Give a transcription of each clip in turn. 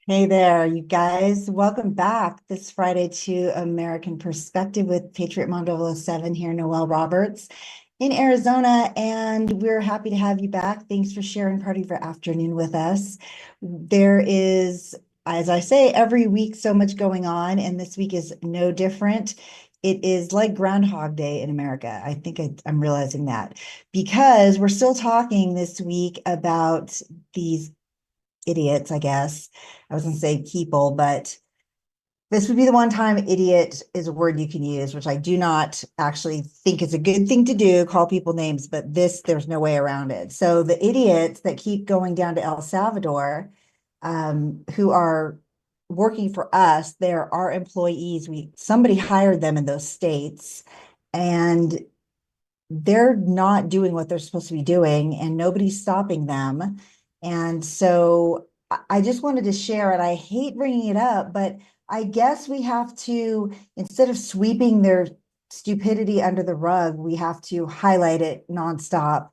Hey there, you guys. Welcome back this Friday to American Perspective with Patriot Mom007 here, Noél Roberts in Arizona. And we're happy to have you back. Thanks for sharing part of your afternoon with us. There is, as I say, every week so much going on, and this week is no different. It is like Groundhog Day in America. I think I'm realizing that because we're still talking this week about these idiots, I guess. I was going to say people, but this would be the one time idiot is a word you can use, which I do not actually think is a good thing to do, call people names, but there's no way around it. So the idiots that keep going down to El Salvador, who are working for us, they're our employees. Somebody hired them in those states, and they're not doing what they're supposed to be doing, and nobody's stopping them. And so I just wanted to share it. I hate bringing it up, but I guess we have to, instead of sweeping their stupidity under the rug, we have to highlight it nonstop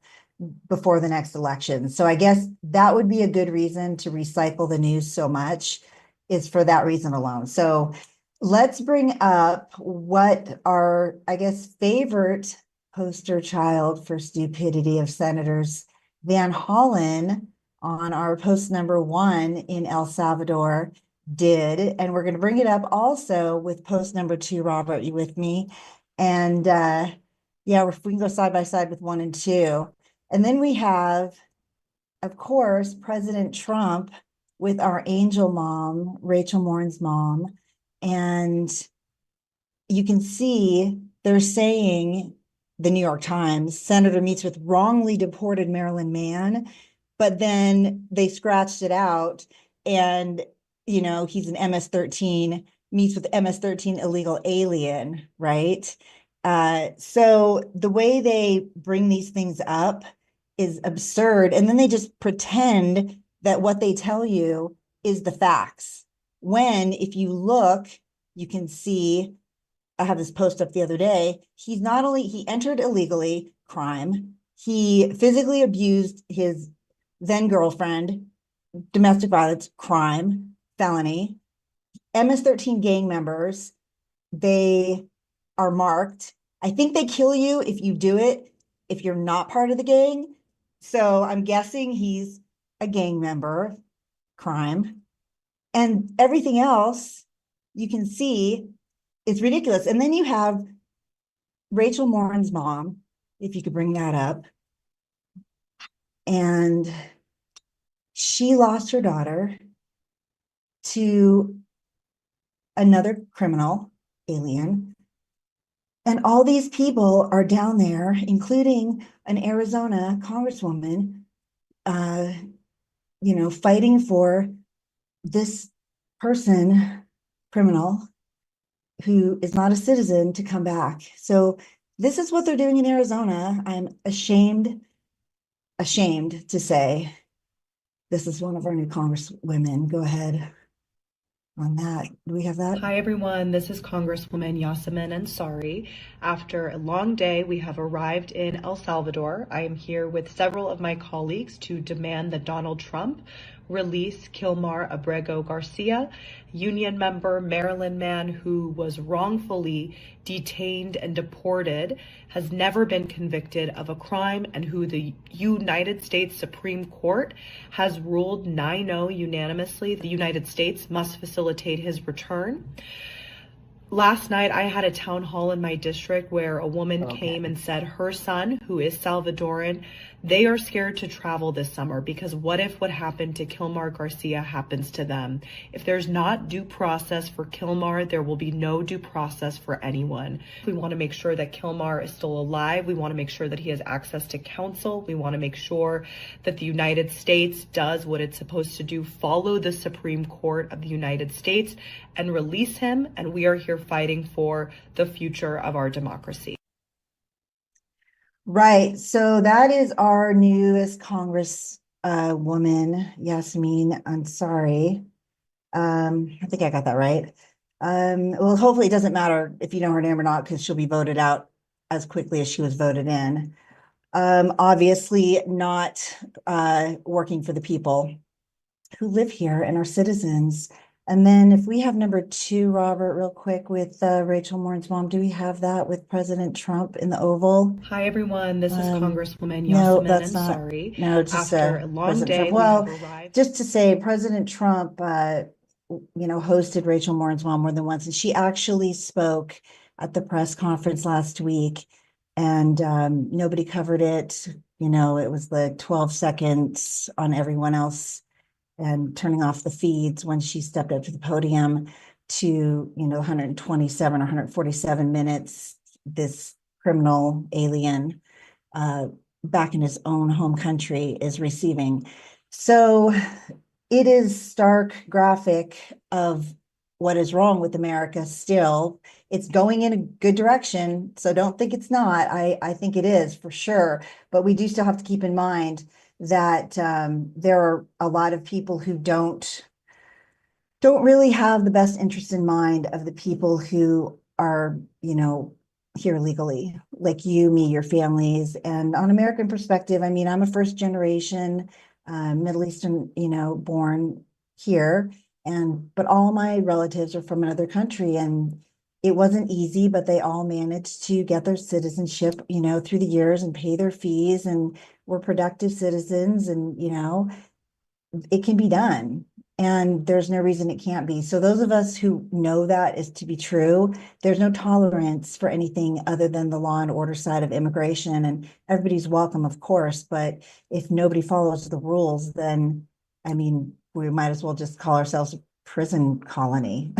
before the next election. So I guess that would be a good reason to recycle the news so much, is for that reason alone. So let's bring up what our, I guess, favorite poster child for stupidity of Senators Van Hollen on our post number 1 in El Salvador did. And we're going to bring it up also with post number 2. Robert, you with me? And yeah, we can go side by side with 1 and 2. And then we have, of course, President Trump with our angel mom, Rachel Morin's mom. And you can see they're saying, the New York Times, Senator meets with wrongly deported Maryland man, but then they scratched it out and, he's an MS-13, meets with MS-13 illegal alien, right? So the way they bring these things up is absurd. And then they just pretend that what they tell you is the facts. When, if you look, you can see, I have this post up the other day. He entered illegally, crime. He physically abused his then girlfriend, domestic violence, crime, felony. MS-13 gang members, they are marked. I think they kill you if you do it, if you're not part of the gang. So I'm guessing he's a gang member, crime. And everything else you can see is ridiculous. And then you have Rachel Morin's mom, if you could bring that up. And she lost her daughter to another criminal alien. And all these people are down there, including an Arizona congresswoman, fighting for this person, criminal, who is not a citizen, to come back. So this is what they're doing in Arizona. I'm ashamed to say this is one of our new congresswomen. Go ahead on that. Do we have that? Hi everyone, this is Congresswoman Yasemin Ansari. After a long day, we have arrived in El Salvador. I am here with several of my colleagues to demand that Donald Trump release Kilmar Abrego Garcia, union member, Maryland man who was wrongfully detained and deported, has never been convicted of a crime, and who the United States Supreme Court has ruled 9-0 unanimously the United States must facilitate his return. Last night, I had a town hall in my district where a woman came and said her son, who is Salvadoran, they are scared to travel this summer because what if what happened to Kilmar Garcia happens to them? If there's not due process for Kilmar, there will be no due process for anyone. We want to make sure that Kilmar is still alive. We want to make sure that he has access to counsel. We want to make sure that the United States does what it's supposed to do, follow the Supreme Court of the United States and release him. And we are here fighting for the future of our democracy. Right. So that is our newest woman, Yasmin Ansari. I think I got that right. Well, hopefully it doesn't matter if you know her name or not, because she'll be voted out as quickly as she was voted in. Obviously not working for the people. who live here and are citizens. And then if we have number 2, Robert, real quick with Rachel Morin's mom, do we have that with President Trump in the Oval? Hi, everyone. This is Congresswoman No, Yasemin that's not. Ansari. No, just After a long President day, Trump. we have Well, arrived. just to say, President Trump, hosted Rachel Morin's mom more than once, and she actually spoke at the press conference last week, and nobody covered it. It was like 12 seconds on everyone else and turning off the feeds when she stepped up to the podium to, 127 or 147 minutes, this criminal alien back in his own home country is receiving. So it is stark graphic of what is wrong with America still. It's going in a good direction, so don't think it's not. I think it is for sure, but we do still have to keep in mind that there are a lot of people who don't really have the best interest in mind of the people who are, here legally, like you, me, your families. And on American perspective, I mean, I'm a first generation Middle Eastern, born here, but all my relatives are from another country, and it wasn't easy, but they all managed to get their citizenship, through the years and pay their fees and were productive citizens, and it can be done. And there's no reason it can't be. So those of us who know that is to be true, there's no tolerance for anything other than the law and order side of immigration. And everybody's welcome, of course, but if nobody follows the rules, then, I mean, we might as well just call ourselves a prison colony,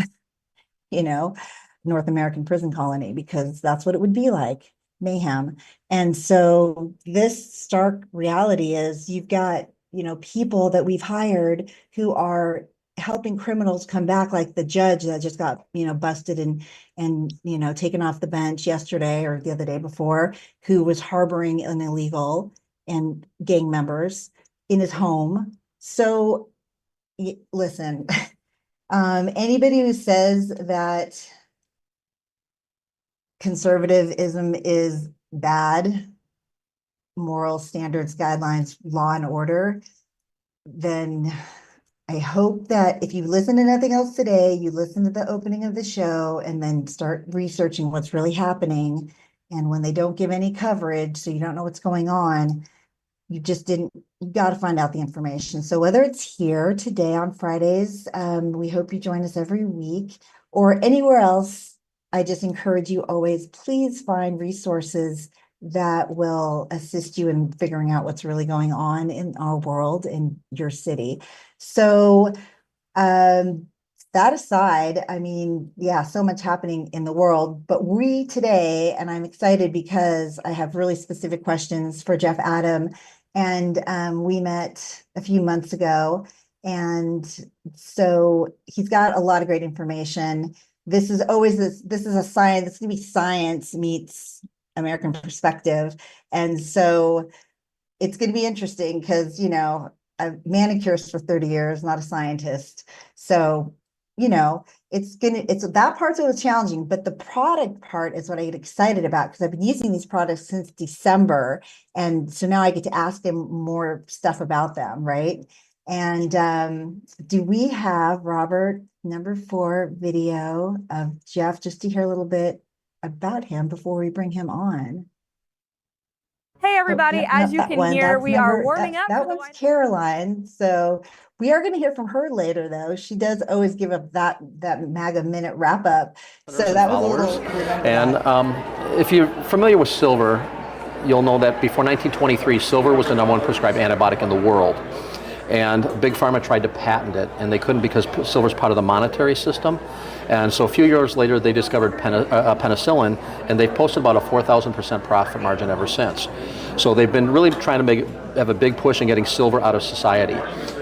North American prison colony, because that's what it would be like, mayhem. And so this stark reality is you've got people that we've hired who are helping criminals come back, like the judge that just got, busted and taken off the bench yesterday or the other day before, who was harboring an illegal and gang members in his home. So listen, anybody who says that conservatism is bad, moral standards, guidelines, law and order, then I hope that if you listen to nothing else today, you listen to the opening of the show and then start researching what's really happening. And when they don't give any coverage, so you don't know what's going on, you got to find out the information. So whether it's here today on Fridays, we hope you join us every week, or anywhere else, I just encourage you always, please find resources that will assist you in figuring out what's really going on in our world, in your city. So that aside, I mean, yeah, so much happening in the world, but we today, and I'm excited because I have really specific questions for Jeff Adam, and we met a few months ago, and so he's got a lot of great information. This is a science, it's gonna be science meets American perspective. And so it's going to be interesting because, I've manicurist for 30 years, not a scientist. So, it's that part's a little challenging, but the product part is what I get excited about because I've been using these products since December. And so now I get to ask him more stuff about them, right? And do we have, Robert, number 4 video of Jeff, just to hear a little bit about him before we bring him on? Hey everybody, as you can hear, we are warming up. That one's Caroline. So we are going to hear from her later, though. She does always give up that MAGA minute wrap up. So that was a little. And if you're familiar with silver, you'll know that before 1923, silver was the #1 prescribed antibiotic in the world. And Big Pharma tried to patent it, and they couldn't because silver is part of the monetary system. And so a few years later, they discovered penicillin, and they've posted about a 4,000% profit margin ever since. So they've been really trying to have a big push in getting silver out of society.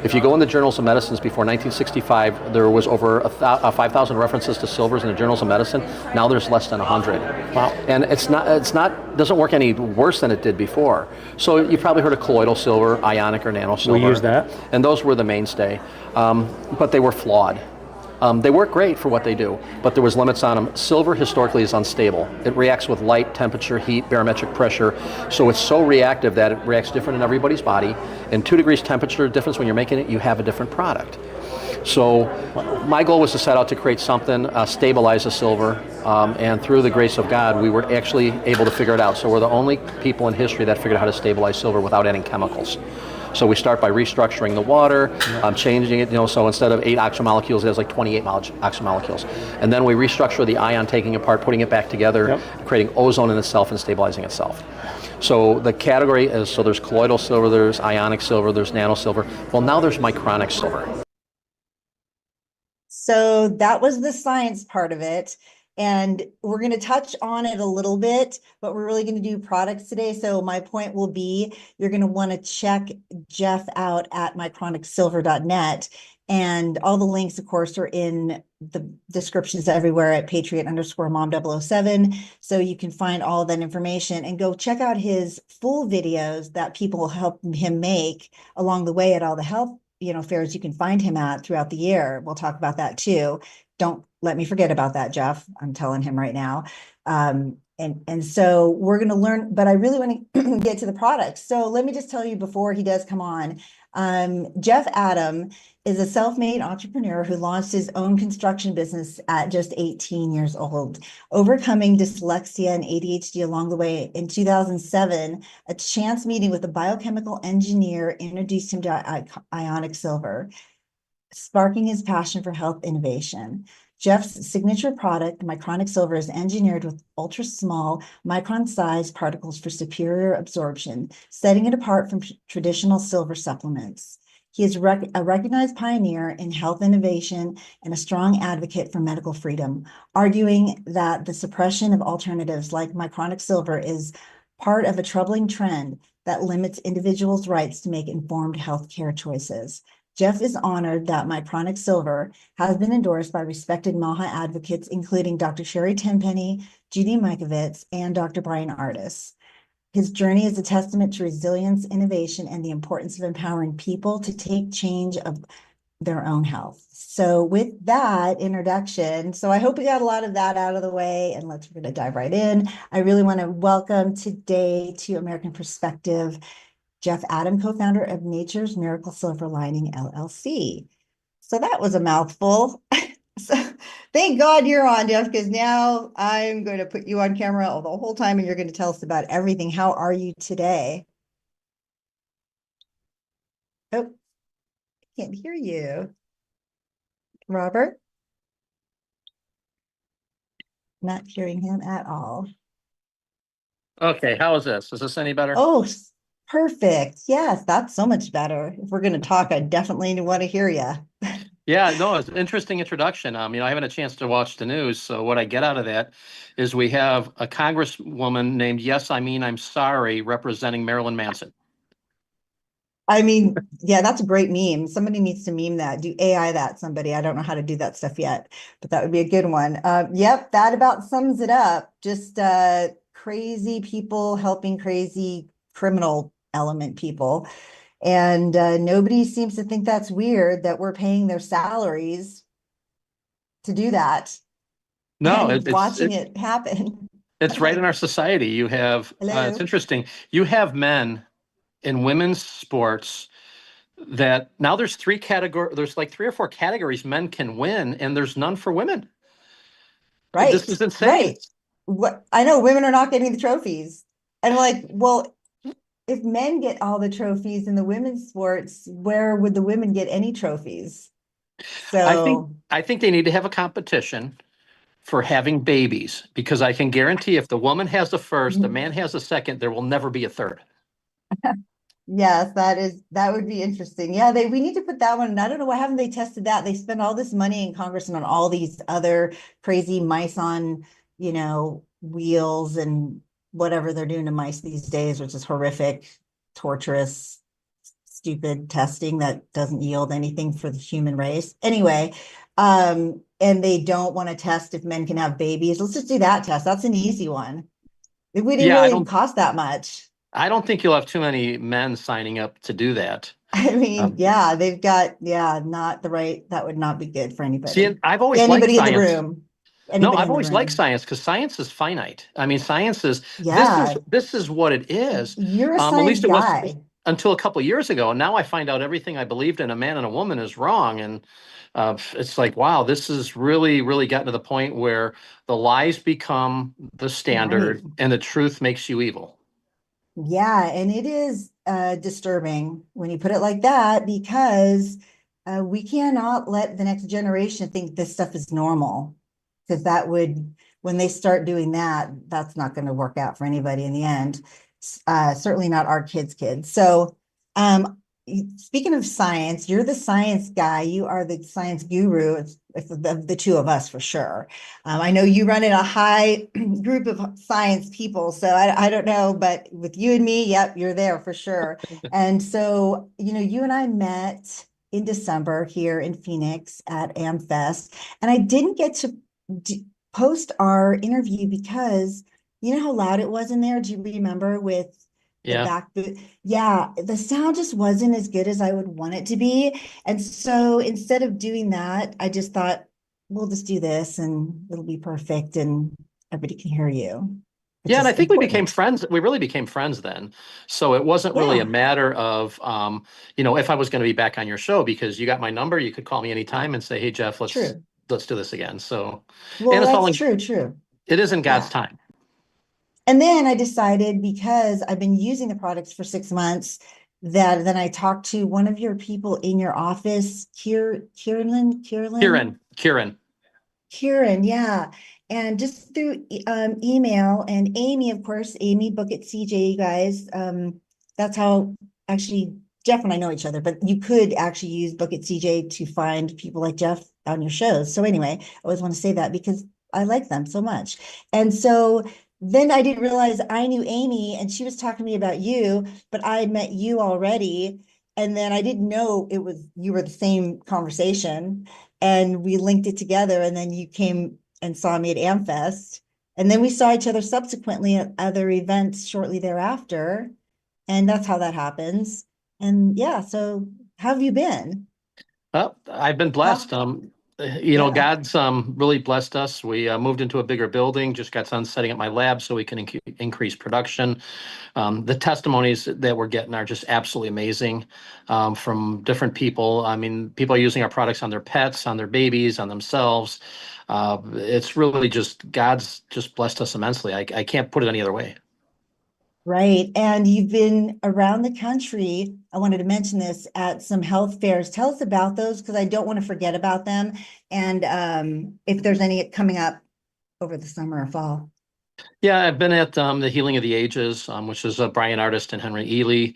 If you go in the journals of medicines before 1965, there was over 5,000 references to silvers in the journals of medicine. Now there's less than 100. Wow. And doesn't work any worse than it did before. So you've probably heard of colloidal silver, ionic or nano silver. We use that. And those were the mainstay, but they were flawed. They work great for what they do, but there was limits on them. Silver historically is unstable. It reacts with light, temperature, heat, barometric pressure, so it's so reactive that it reacts different in everybody's body. And 2 degrees temperature difference when you're making it, you have a different product. So my goal was to set out to create something, stabilize the silver, and through the grace of God, we were actually able to figure it out. So we're the only people in history that figured out how to stabilize silver without adding chemicals. So we start by restructuring the water, changing it, so instead of 8 oxymolecules, it has like 28 oxymolecules. And then we restructure the ion, taking it apart, putting it back together, creating ozone in itself and stabilizing itself. So the category is, so there's colloidal silver, there's ionic silver, there's nano silver. Well, now there's micronic silver. So that was the science part of it. And we're going to touch on it a little bit, but we're really going to do products today. So my point will be, you're going to want to check Jeff out at micronicsilver.net. And all the links, of course, are in the descriptions everywhere at Patriot_Mom007. So you can find all that information and go check out his full videos that people help him make along the way at all the health fairs you can find him at throughout the year. We'll talk about that too. Don't let me forget about that, Jeff. I'm telling him right now. And so we're going to learn, but I really want to get to the products. So let me just tell you before he does come on, Jeff Adam is a self-made entrepreneur who launched his own construction business at just 18 years old, overcoming dyslexia and ADHD along the way. In 2007, a chance meeting with a biochemical engineer introduced him to ionic silver, sparking his passion for health innovation. Jeff's signature product, Micronic Silver, is engineered with ultra-small, micron-sized particles for superior absorption, setting it apart from traditional silver supplements. He is a recognized pioneer in health innovation and a strong advocate for medical freedom, arguing that the suppression of alternatives like Micronic Silver is part of a troubling trend that limits individuals' rights to make informed healthcare choices. Jeff is honored that Micronic Silver has been endorsed by respected MAHA advocates, including Dr. Sherry Tenpenny, Judy Mikovits, and Dr. Brian Ardis. His journey is a testament to resilience, innovation, and the importance of empowering people to take charge of their own health. So with that introduction, so I hope we got a lot of that out of the way, and we're going to dive right in. I really want to welcome today to American Perspective, Jeff Adam, co-founder of Nature's Miracle Silver Lining, LLC. So that was a mouthful. So thank God you're on, Jeff, because now I'm going to put you on camera the whole time and you're going to tell us about everything. How are you today? Oh, I can't hear you. Robert? Not hearing him at all. Okay, how is this? Is this any better? Oh, perfect. Yes, that's so much better. If we're going to talk, I definitely want to hear you. Yeah, no, it's an interesting introduction. I haven't a chance to watch the news, so what I get out of that is we have a congresswoman named Yes, I Mean I'm Sorry representing Marilyn Manson. Yeah, that's a great meme. Somebody needs to meme that. Do AI that, somebody. I don't know how to do that stuff yet, but that would be a good one. Yep, that about sums it up. Just crazy people helping crazy criminal element people. And nobody seems to think that's weird that we're paying their salaries to do that. No, it's watching it happen. It's right in our society. You have, it's interesting. You have men in women's sports that now there's like 3 or 4 categories men can win, and there's none for women. Right. This is insane. Right. What I know, women are not getting the trophies. And I'm like, well, if men get all the trophies in the women's sports, where would the women get any trophies? So I think they need to have a competition for having babies, because I can guarantee if the woman has the first, the man has the second, there will never be a third. Yes, that would be interesting. Yeah, we need to put that one. I don't know, why haven't they tested that? They spend all this money in Congress and on all these other crazy mice on, wheels and whatever they're doing to mice these days, which is horrific, torturous, stupid testing that doesn't yield anything for the human race. Anyway, and they don't want to test if men can have babies. Let's just do that test. That's an easy one. It wouldn't really cost that much. I don't think you'll have too many men signing up to do that. I mean, Um, yeah, they've got, yeah, not the right, that would not be good for See, anybody. and I've always liked Anybody in the science. room. No, Anybody I've in the always liked room. science because science is finite. I mean, science is Yeah, this is what it is. you're a At science least it was guy. until a couple of years ago. And now I find out everything I believed in a man and a woman is wrong. And it's like, wow, this has really, really gotten to the point where the lies become the Right. standard and the truth makes you evil. Yeah, and it is disturbing when you put it like that because we cannot let the next generation think this stuff is normal. Because that would, when they start doing that, that's not going to work out for anybody in the end. Certainly not our kids' kids. So, um, speaking of science, you're the science guy. You are the science guru of the two of us for sure. I know you run in a high group of science people, so I don't know, but with you and me, yep, you're there for sure. And so, you and I met in December here in Phoenix at AmFest, and I didn't get to post our interview because you know how loud it was in there? Do you remember with the Yeah. back booth? Yeah, the sound just wasn't as good as I would want it to be. And so instead of doing that, I just thought, we'll just do this and it'll be perfect and everybody can hear you, which Yeah, and is I think we became important. friends. We really became friends then. So it wasn't really a Yeah, matter of, if I was going to be back on your show because you got my number, you could call me anytime and say, "Hey, Jeff, true. let's do this again." So, Well, and it's all that's in, true, true. it is in God's Yeah. time. And then I decided because I've been using the products for 6 months that then I talked to one of your people in your office, Kieran. Kieran, yeah. And just through email and Amy, of course, Amy Book at CJ, you guys. That's how actually Jeff and I know each other, but you could actually use Book at CJ to find people like Jeff on your shows. So anyway, I always want to say that because I like them so much. And so then I didn't realize I knew Amy and she was talking to me about you, but I had met you already. And then I didn't know it was you were the same conversation and we linked it together. And then you came and saw me at AmFest. And then we saw each other subsequently at other events shortly thereafter. And that's how that happens. And yeah, so how have you been? Well, I've been How, blessed. yeah, God's really blessed us. We moved into a bigger building, just got done setting up my lab so we can increase production. The testimonies that we're getting are just absolutely amazing from different people. I mean, people are using our products on their pets, on their babies, on themselves. It's really just God's just blessed us immensely. I can't put it any other way. right. And you've been around the country. I wanted to mention this at some health fairs. Tell us about those because I don't want to forget about them. And if there's any coming up over the summer or fall. Yeah, I've been at the Healing of the Ages, which is Brian Artist and Henry Ely.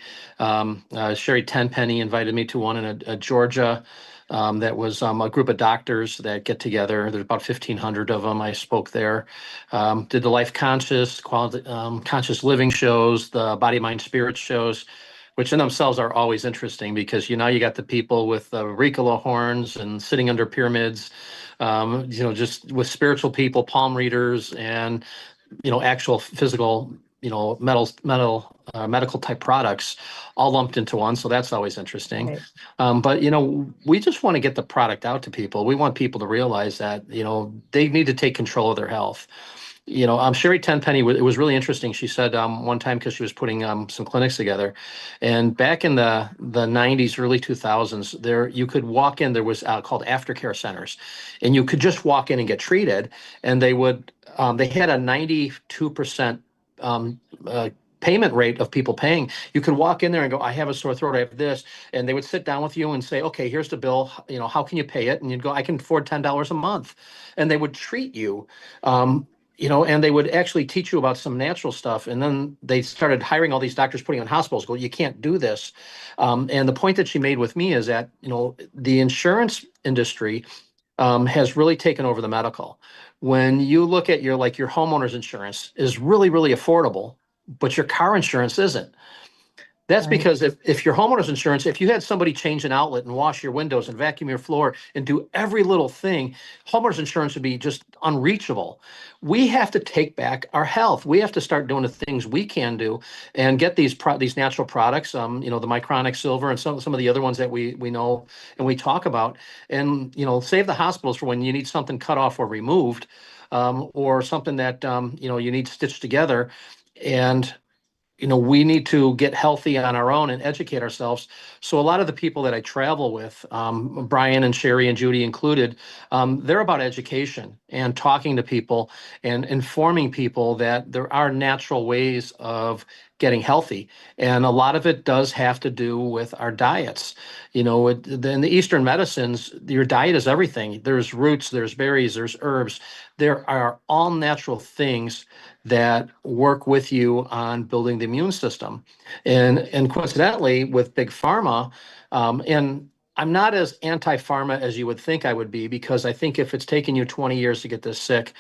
Sherry Tenpenny invited me to one in Georgia. That was a group of doctors that get together. There's about 1,500 of them. I spoke there. Did the Life Conscious, quality, conscious living shows, the Body, Mind, Spirit shows, which in themselves are always interesting because you got the people with Ricola horns and sitting under pyramids, just with spiritual people, palm readers, and actual physical, medical type products all lumped into one. So that's always interesting. Right. But, we just want to get the product out to people. We want people to realize that, they need to take control of their health. Sherry Tenpenny, it was really interesting. She said one time because she was putting some clinics together, and back in the 90s, early 2000s, there you could walk in. There was called aftercare centers, and you could just walk in and get treated, and they had a 92% payment rate of people paying. You could walk in there and go, "I have a sore throat, I have this," and they would sit down with you and say, "Okay, here's the bill. How can you pay it?" And you'd go, "I can afford $10 a month," and they would treat you. And they would actually teach you about some natural stuff. And then they started hiring all these doctors, putting on hospitals. Go, you can't do this. And the point that she made with me is that the insurance industry has really taken over the medical. When you look at your homeowner's insurance is really, really affordable, but your car insurance isn't. That's right? because if your homeowner's insurance, if you had somebody change an outlet and wash your windows and vacuum your floor and do every little thing, homeowner's insurance would be just unreachable. We have to take back our health. We have to start doing the things we can do and get these natural products, the Micronic Silver and some of the other ones that we know and we talk about, and save the hospitals for when you need something cut off or removed, or something that you need stitched together. And we need to get healthy on our own and educate ourselves. So a lot of the people that I travel with, Brian and Sherry and Judy included, they're about education and talking to people and informing people that there are natural ways of getting healthy. And a lot of it does have to do with our diets. In the Eastern medicines, your diet is everything. There's roots, there's berries, there's herbs. There are all natural things that work with you on building the immune system. And coincidentally, with Big Pharma, and I'm not as anti-pharma as you would think I would be, because I think if it's taken you 20 years to get this sick,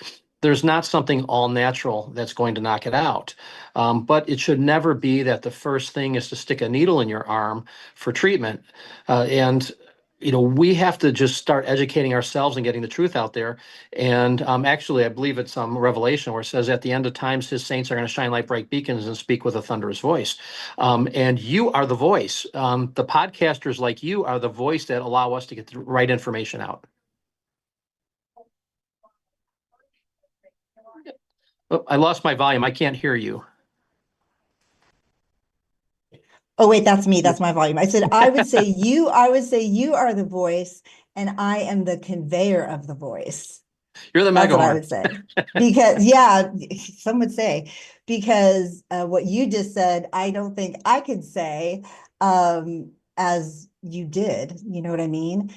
there's not something all natural that's going to knock it out. But it should never be that the first thing is to stick a needle in your arm for treatment. And we have to just start educating ourselves and getting the truth out there. And actually, I believe it's Revelation where it says, at the end of times, his saints are going to shine like bright beacons and speak with a thunderous voice. And you are the voice. The podcasters like you are the voice that allow us to get the right information out. Oh, I lost my volume. I can't hear you. Oh, wait, that's me. That's my volume. I would say you are the voice and I am the conveyor of the voice. You're the That's what I megahorn. would say. Because, yeah, some would say, because what you just said, I don't think I could say as you did. You know what I mean?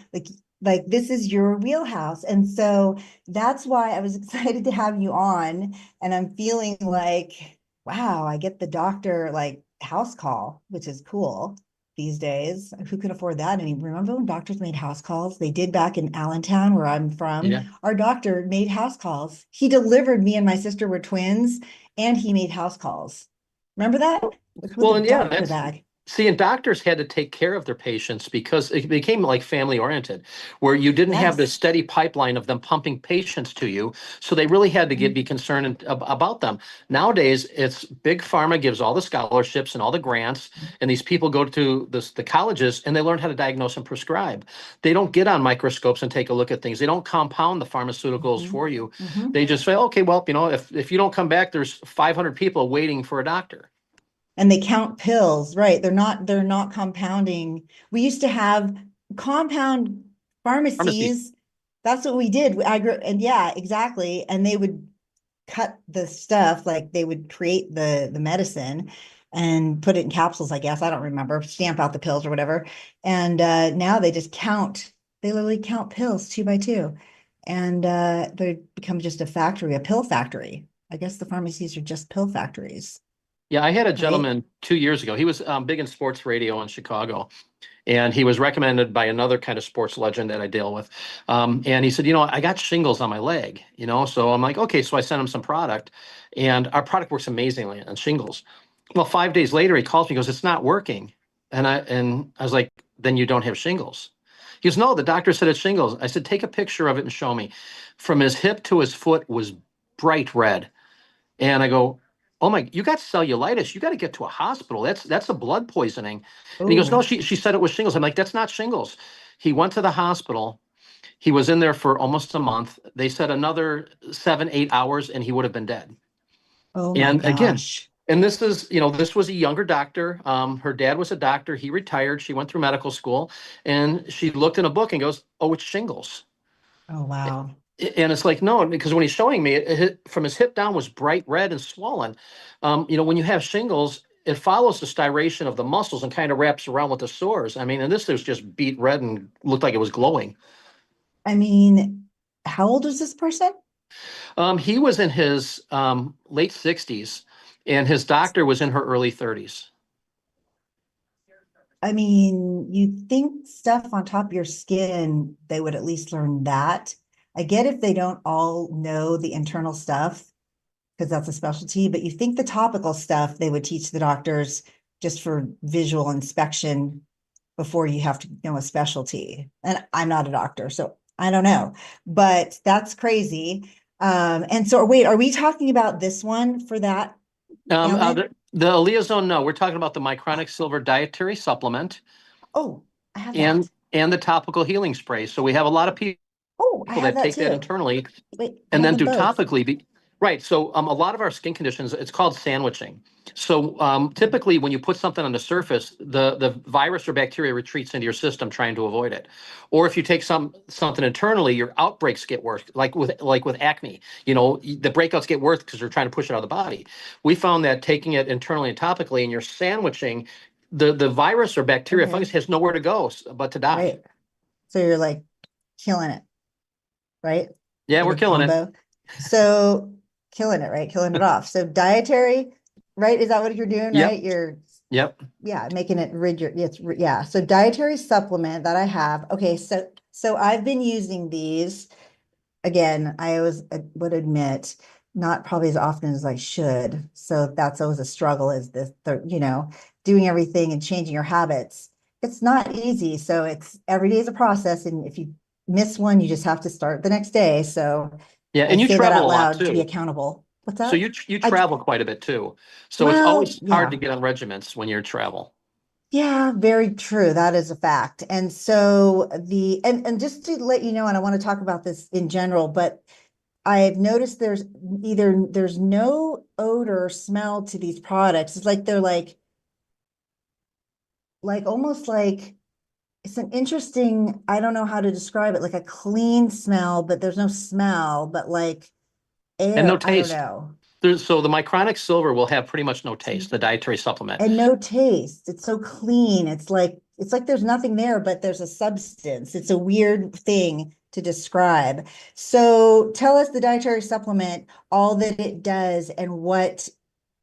Like this is your wheelhouse. And so that's why I was excited to have you on. And I'm feeling like, wow, I get the doctor like house call, which is cool these days. Who can afford that? And remember when doctors made house calls? They did back in Allentown, where I'm from. Yeah. Our doctor made house calls. He delivered, me and my sister were twins, and he made house calls. Remember that? With Well, a and yeah, doctor bag. See, and doctors had to take care of their patients because it became like family oriented, where you didn't have this Yes. steady pipeline of them pumping patients to you. So they really had to be concerned about them. Nowadays, it's Big Pharma gives all the scholarships and all the grants, and these people go to the colleges and they learn how to diagnose and prescribe. They don't get on microscopes and take a look at things. They don't compound the pharmaceuticals for you. They just say, okay, well, if you don't come back, there's 500 people waiting for a doctor. And they count pills, right? They're not compounding. We used to have compound Pharmacy. pharmacies. That's what we did. And yeah, exactly. And they would cut the stuff, like they would create the medicine and put it in capsules, I guess. I don't remember, stamp out the pills or whatever. And now they just count, they literally count pills 2 by 2. And they become just a factory, a pill factory. I guess the pharmacies are just pill factories. Yeah, I had a Right. gentleman 2 years ago. He was big in sports radio in Chicago, and he was recommended by another kind of sports legend that I deal with. And he said, I got shingles on my leg, so I'm like, okay. So I sent him some product, and our product works amazingly on shingles. Well, 5 days later, he calls me, goes, it's not working. And I was like, then you don't have shingles. He goes, no, the doctor said it's shingles. I said, take a picture of it and show me. From his hip to his foot was bright red. And I go, oh my, you got cellulitis. You got to get to a hospital. That's a blood poisoning. And he goes, no, Oh, she said it was shingles. I'm like, that's not shingles. He went to the hospital. He was in there for almost a month. They said another 7, 8 hours and he would have been dead. oh my And again, gosh. and this was a younger doctor. Her dad was a doctor. He retired. She went through medical school and she looked in a book and goes, oh, it's shingles. Oh, wow. And it's like, no, because when he's showing me, from his hip down was bright red and swollen. When you have shingles, it follows the striation of the muscles and kind of wraps around with the sores. I mean, and this was just beet red and looked like it was glowing. I mean, how old was this person? He was in his late 60s, and his doctor was in her early 30s. I mean, you think stuff on top of your skin, they would at least learn that. I get if they don't all know the internal stuff, because that's a specialty, but you think the topical stuff they would teach the doctors just for visual inspection before you have to know a specialty. And I'm not a doctor, so I don't know, but that's crazy. And so wait, are we talking about this one for that ailment? The Aleazone, no, we're talking about the Micronic Silver dietary supplement Oh, I have that. and the topical healing spray. So we have a lot of people Oh, I have that that take that too. internally Wait, I and have then them do both. topically. Right. So a lot of our skin conditions, it's called sandwiching. So typically when you put something on the surface, the virus or bacteria retreats into your system trying to avoid it. Or if you take something internally, your outbreaks get worse, like with acne. You know, the breakouts get worse because they're trying to push it out of the body. We found that taking it internally and topically and you're sandwiching, the virus or bacteria fungus has nowhere to go but to die. Right. So you're like killing it, right? Yeah, Like we're a killing it. combo. So killing it, right? Killing it off. So dietary, right? Is that what you're doing, Yep. right? You're Yep. yeah, making it rigid. It's yeah. So dietary supplement that I have. Okay, so I've been using these again. I always would admit not probably as often as I should. So that's always a struggle. Is this the doing everything and changing your habits? It's not easy. So it's every day is a process, and if you miss one, you just have to start the next day. So Yeah, I and you say that travel out a lot loud to be too. accountable. What's So that? you I travel quite a bit too. So it's well, always hard yeah. to get on regiments when you're travel. Yeah, very true. That is a fact. And so and just to let you know, and I want to talk about this in general, but I've noticed there's no odor or smell to these products. It's like they're like almost like it's an interesting, I don't know how to describe it, like a clean smell, but there's no smell, but like And no air, I don't taste. know. So the Micronic Silver will have pretty much no taste, the dietary supplement. And no taste. It's so clean. It's like there's nothing there, but there's a substance. It's a weird thing to describe. So tell us the dietary supplement, all that it does and what,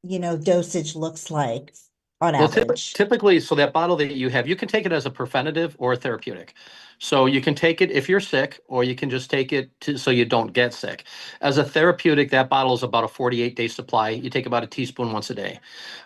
dosage looks like on Well, average. typically, so that bottle that you have, you can take it as a preventative or a therapeutic. So you can take it if you're sick, or you can just take it so you don't get sick. As a therapeutic, that bottle is about a 48-day supply. You take about a teaspoon once a day.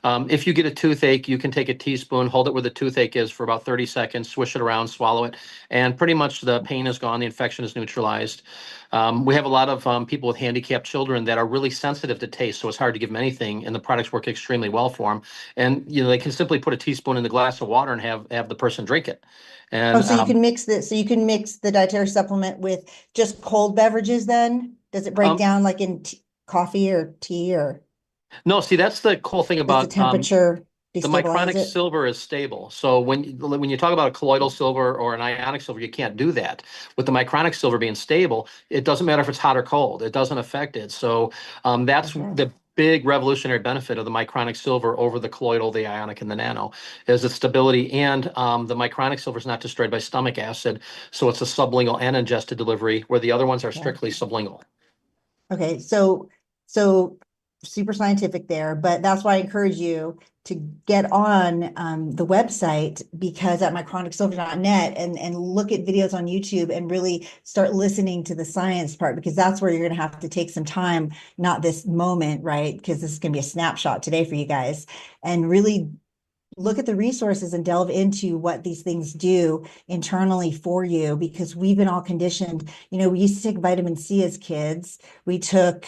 If you get a toothache, you can take a teaspoon, hold it where the toothache is for about 30 seconds, swish it around, swallow it, and pretty much the pain is gone, the infection is neutralized. We have a lot of people with handicapped children that are really sensitive to taste, so it's hard to give them anything, and the products work extremely well for them. And they can simply put a teaspoon in the glass of water and have the person drink it. Oh, And so you can mix this. So you can mix the dietary supplement with just cold beverages then? Does it break down like in coffee or tea, or no, see, that's the cool thing does the about temperature the destabilize Micronic it? silver is stable. So when you talk about a colloidal silver or an ionic silver, you can't do that. With the Micronic silver being stable, it doesn't matter if it's hot or cold. It doesn't affect it. So that's Okay. the big revolutionary benefit of the Micronic silver over the colloidal, the ionic, and the nano is its stability. And the Micronic silver is not destroyed by stomach acid, so it's a sublingual and ingested delivery, where the other ones are Okay. strictly sublingual. Okay, so super scientific there, but that's why I encourage you to get on the website, because at micronicsilver.net and look at videos on YouTube and really start listening to the science part, because that's where you're going to have to take some time, not this moment, right? Because this is going to be a snapshot today for you guys, and really look at the resources and delve into what these things do internally for you, because we've been all conditioned. We used to take vitamin C as kids. We took,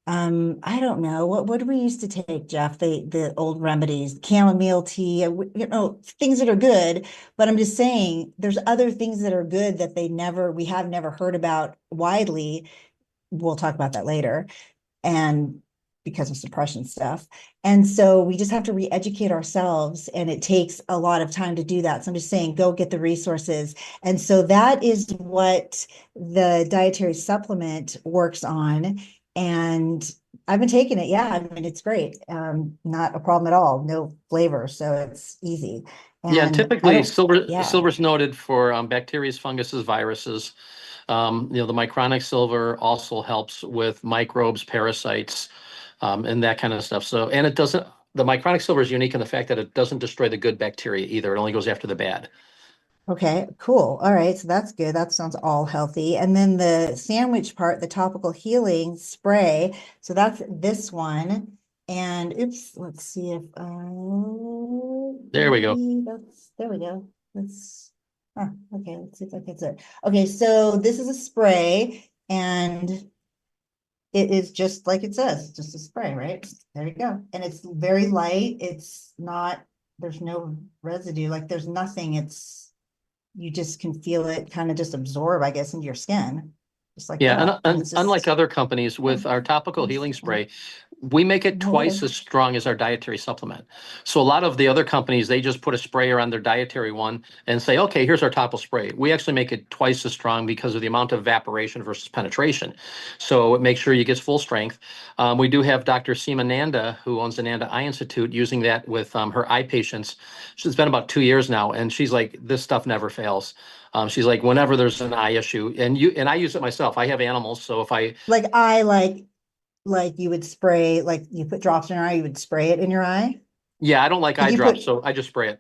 I don't know, what did we used to take, Jeff? The old remedies, chamomile tea, things that are good. But I'm just saying there's other things that are good that we have never heard about widely. We'll talk about that later. And because of suppression stuff. And so we just have to re-educate ourselves, and it takes a lot of time to do that. So I'm just saying, go get the resources. And so that is what the dietary supplement works on. And I've been taking it. Yeah, I mean, it's great. Not a problem at all. No flavor, so it's easy. Yeah, and And typically yeah. silver's noted for bacteria, funguses, viruses. The Micronic silver also helps with microbes, parasites, and that kind of stuff. So, and the Micronic silver is unique in the fact that it doesn't destroy the good bacteria either. It only goes after the bad. Okay, cool. All right, so that's good. That sounds all healthy. And then the sandwich part, the topical healing spray. So that's this one. And oops, let's see if There we go. there we go. Okay, let's see if that gets it. Okay, so this is a spray and it is just like it says, just a spray, right? There you go. And it's very light. It's not, there's no residue, like there's nothing. You just can feel it kind of just absorb, I guess, into your skin. Just like Yeah, that. and unlike other companies with our topical healing spray, we make it twice as strong as our dietary supplement. So a lot of the other companies, they just put a sprayer on their dietary one and say, okay, here's our topical spray. We actually make it twice as strong because of the amount of evaporation versus penetration. So it makes sure you get full strength. We do have Dr. Seema Nanda, who owns the Nanda Eye Institute, using that with her eye patients. It's been about 2 years now, and she's like, this stuff never fails. She's like, whenever there's an eye issue, and I use it myself. I have animals, so if I like you would spray, like you put drops in your eye, you would spray it in your eye. I don't like eye drops, so I just spray it.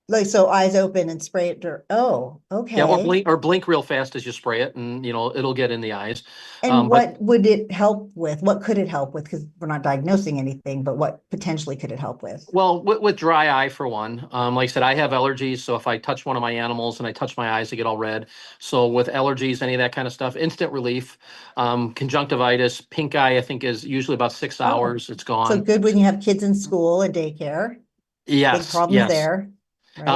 Like, so eyes open and spray it. Oh, okay. Yeah, or blink real fast as you spray it, and it'll get in the eyes. And what would it help with? What could it help with? Because we're not diagnosing anything, but what potentially could it help with? Well, with dry eye for one, like I said, I have allergies, so if I touch one of my animals and I touch my eyes, they get all red. So with allergies, any of that kind of stuff, instant relief. Conjunctivitis, pink eye, I think is usually about 6 hours. It's gone. So good when you have kids in school and daycare. Yes, big problems there. Right.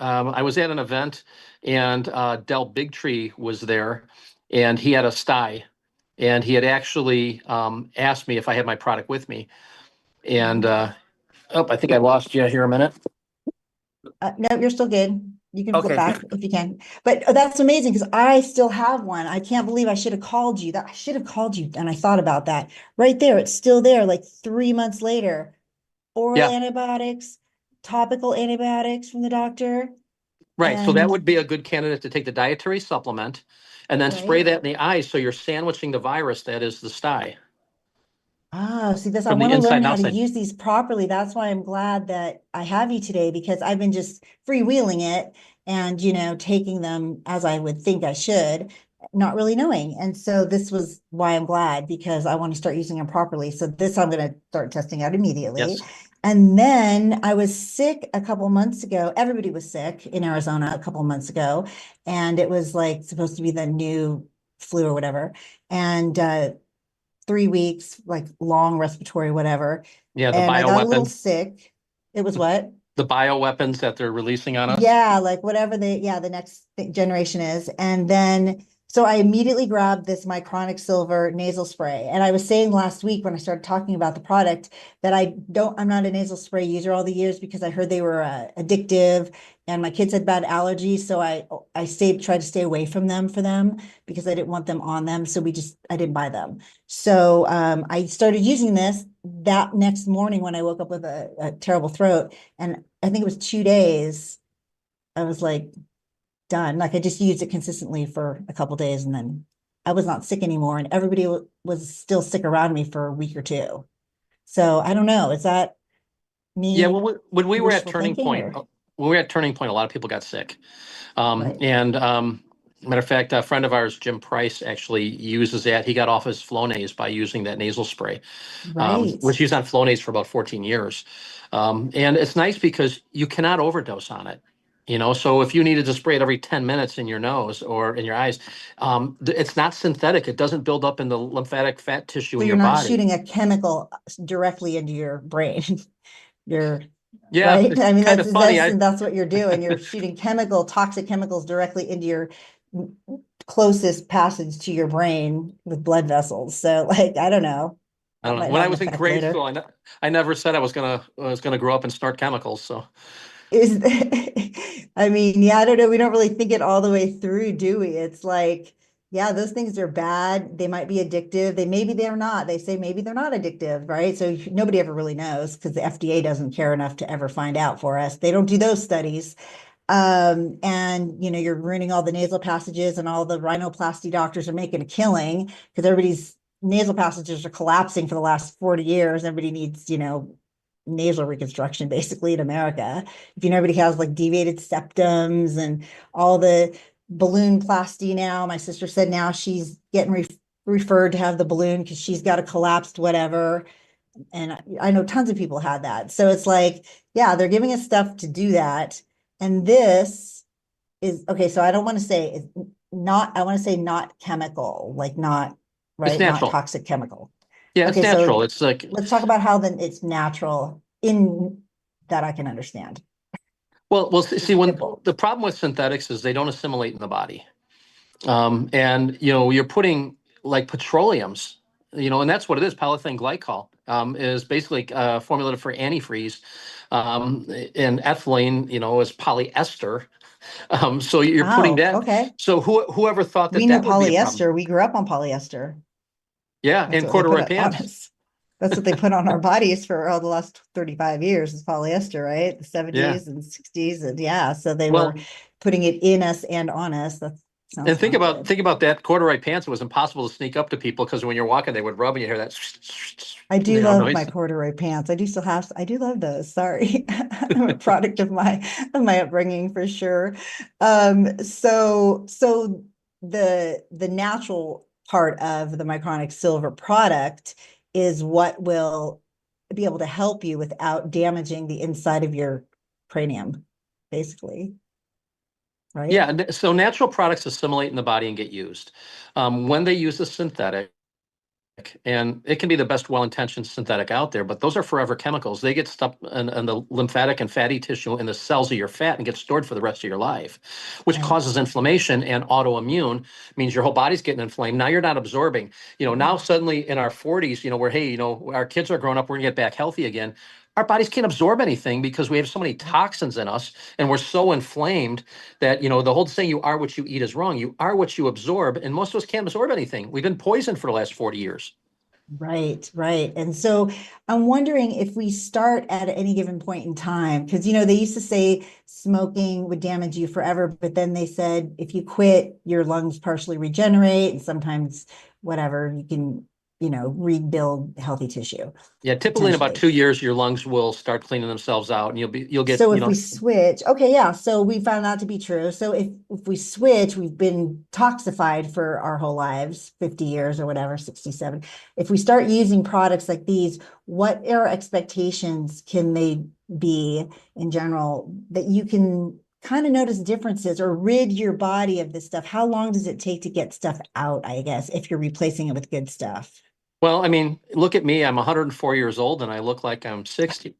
I was at an event, and Del Bigtree was there, and he had a sty, and he had actually asked me if I had my product with me. And I think I lost you here a minute. No, you're still good. You can flip Okay. back if you can. But that's amazing because I still have one. I can't believe I should have called you. I should have called you, and I thought about that. Right there, it's still there, like 3 months later. Oral antibiotics, topical antibiotics from the doctor. Right. So that would be a good candidate to take the dietary supplement and then spray that in the eyes. So you're sandwiching the virus that is the sty. Oh, see this, I want to learn how to use these properly. That's why I'm glad that I have you today, because I've been just freewheeling it and, taking them as I would think I should, not really knowing. And so this was why I'm glad, because I want to start using them properly. So this I'm going to start testing out immediately. Yes. And then I was sick a couple months ago. Everybody was sick in Arizona a couple months ago. And it was like supposed to be the new flu or whatever. And 3 weeks, like long respiratory, whatever. Yeah, the and I got a little bioweapon. sick. It was what? The bioweapons that they're releasing on us. Yeah, like whatever the next generation is. And then, so I immediately grabbed this Micronic Silver nasal spray. And I was saying last week when I started talking about the product that I'm not a nasal spray user all the years because I heard they were addictive and my kids had bad allergies. So I tried to stay away from them because I didn't want them on them. So I didn't buy them. So I started using this that next morning when I woke up with a terrible throat. And I think it was 2 days. I was like, done. Like I just used it consistently for a couple days and then I was not sick anymore. And everybody was still sick around me for a week or two. So I don't know. Is that me? Yeah. Well, when we were at Turning Point, a lot of people got sick. And matter of fact, a friend of ours, Jim Price, actually uses that. He got off his Flonase by using that nasal spray, which he's on Flonase for about 14 years. And it's nice because you cannot overdose on it. So if you needed to spray it every 10 minutes in your nose or in your eyes, it's not synthetic. It doesn't build up in the lymphatic fat tissue in your body. You're not shooting a chemical directly into your brain. Right? I mean, that's what you're doing. You're shooting toxic chemicals directly into your closest passage to your brain with blood vessels. So I don't know. When I was in grade school, I never said I was gonna grow up and start chemicals. So I mean, I don't know. We don't really think it all the way through, do we? It's like, yeah, those things are bad. They might be addictive. Maybe they're not. They say maybe they're not addictive, right? So nobody ever really knows because the FDA doesn't care enough to ever find out for us. They don't do those studies. And you're ruining all the nasal passages and all the rhinoplasty doctors are making a killing because everybody's nasal passages are collapsing for the last 40 years. Everybody needs, nasal reconstruction basically in America. If everybody has like deviated septums and all the balloon plasty now. My sister said now she's getting referred to have the balloon because she's got a collapsed whatever. And I know tons of people had that. So it's like, yeah, they're giving us stuff to do that. And this is, okay, so I don't want to say it's not, I want to say not chemical, like not, It's right, not natural. toxic chemical. Yeah, it's Okay, so natural. It's like, let's talk about how then it's natural in that I can understand. well, see, when Simple. the problem with synthetics is they don't assimilate in the body. And you're putting like petroleums, and that's what it is. Polyethylene glycol is basically formulated for antifreeze, and ethylene, is polyester. So you're putting Oh, that. okay. So whoever thought We that knew that would be a problem? polyester. We grew up on polyester. Yeah, That's and what they put corduroy on pants. us. That's what they put on our bodies for all the last 35 years is polyester, right? The Yeah. 70s and 60s. And yeah, so they were Well, putting it in us and on us. That and sounds think not about good. think about that corduroy pants. It was impossible to sneak up to people because when you're walking, they would rub and you hear that, I do love my noise. corduroy pants. I do love those. Sorry. I'm a product of my upbringing for sure. So the natural part of the Micronic Silver product is what will be able to help you without damaging the inside of your cranium, basically, right? Yeah, so natural products assimilate in the body and get used. When they use a synthetic, and it can be the best well-intentioned synthetic out there, but those are forever chemicals. They get stuck in the lymphatic and fatty tissue in the cells of your fat and get stored for the rest of your life, which Right. causes inflammation, and autoimmune means your whole body's getting inflamed. Now you're not absorbing. Now suddenly in our 40s, where, hey, our kids are growing up, we're gonna get back healthy again. Our bodies can't absorb anything because we have so many toxins in us and we're so inflamed that, the whole saying, you are what you eat, is wrong. You are what you absorb. And most of us can't absorb anything. We've been poisoned for the last 40 years. Right, right. And so I'm wondering if we start at any given point in time, because they used to say smoking would damage you forever, but then they said if you quit, your lungs partially regenerate, and sometimes whatever, you can, rebuild healthy tissue Yeah, typically in about potentially. 2 years, your lungs will start cleaning themselves out, and you'll get, So if we switch, okay, yeah, so we found that to be true. So if we switch, we've been toxified for our whole lives, 50 years or whatever, 67. If we start using products like these, what are expectations can they be in general that you can kind of notice differences or rid your body of this stuff? How long does it take to get stuff out, I guess, if you're replacing it with good stuff? well, I mean, look at me. I'm 104 years old, and I look like I'm 60.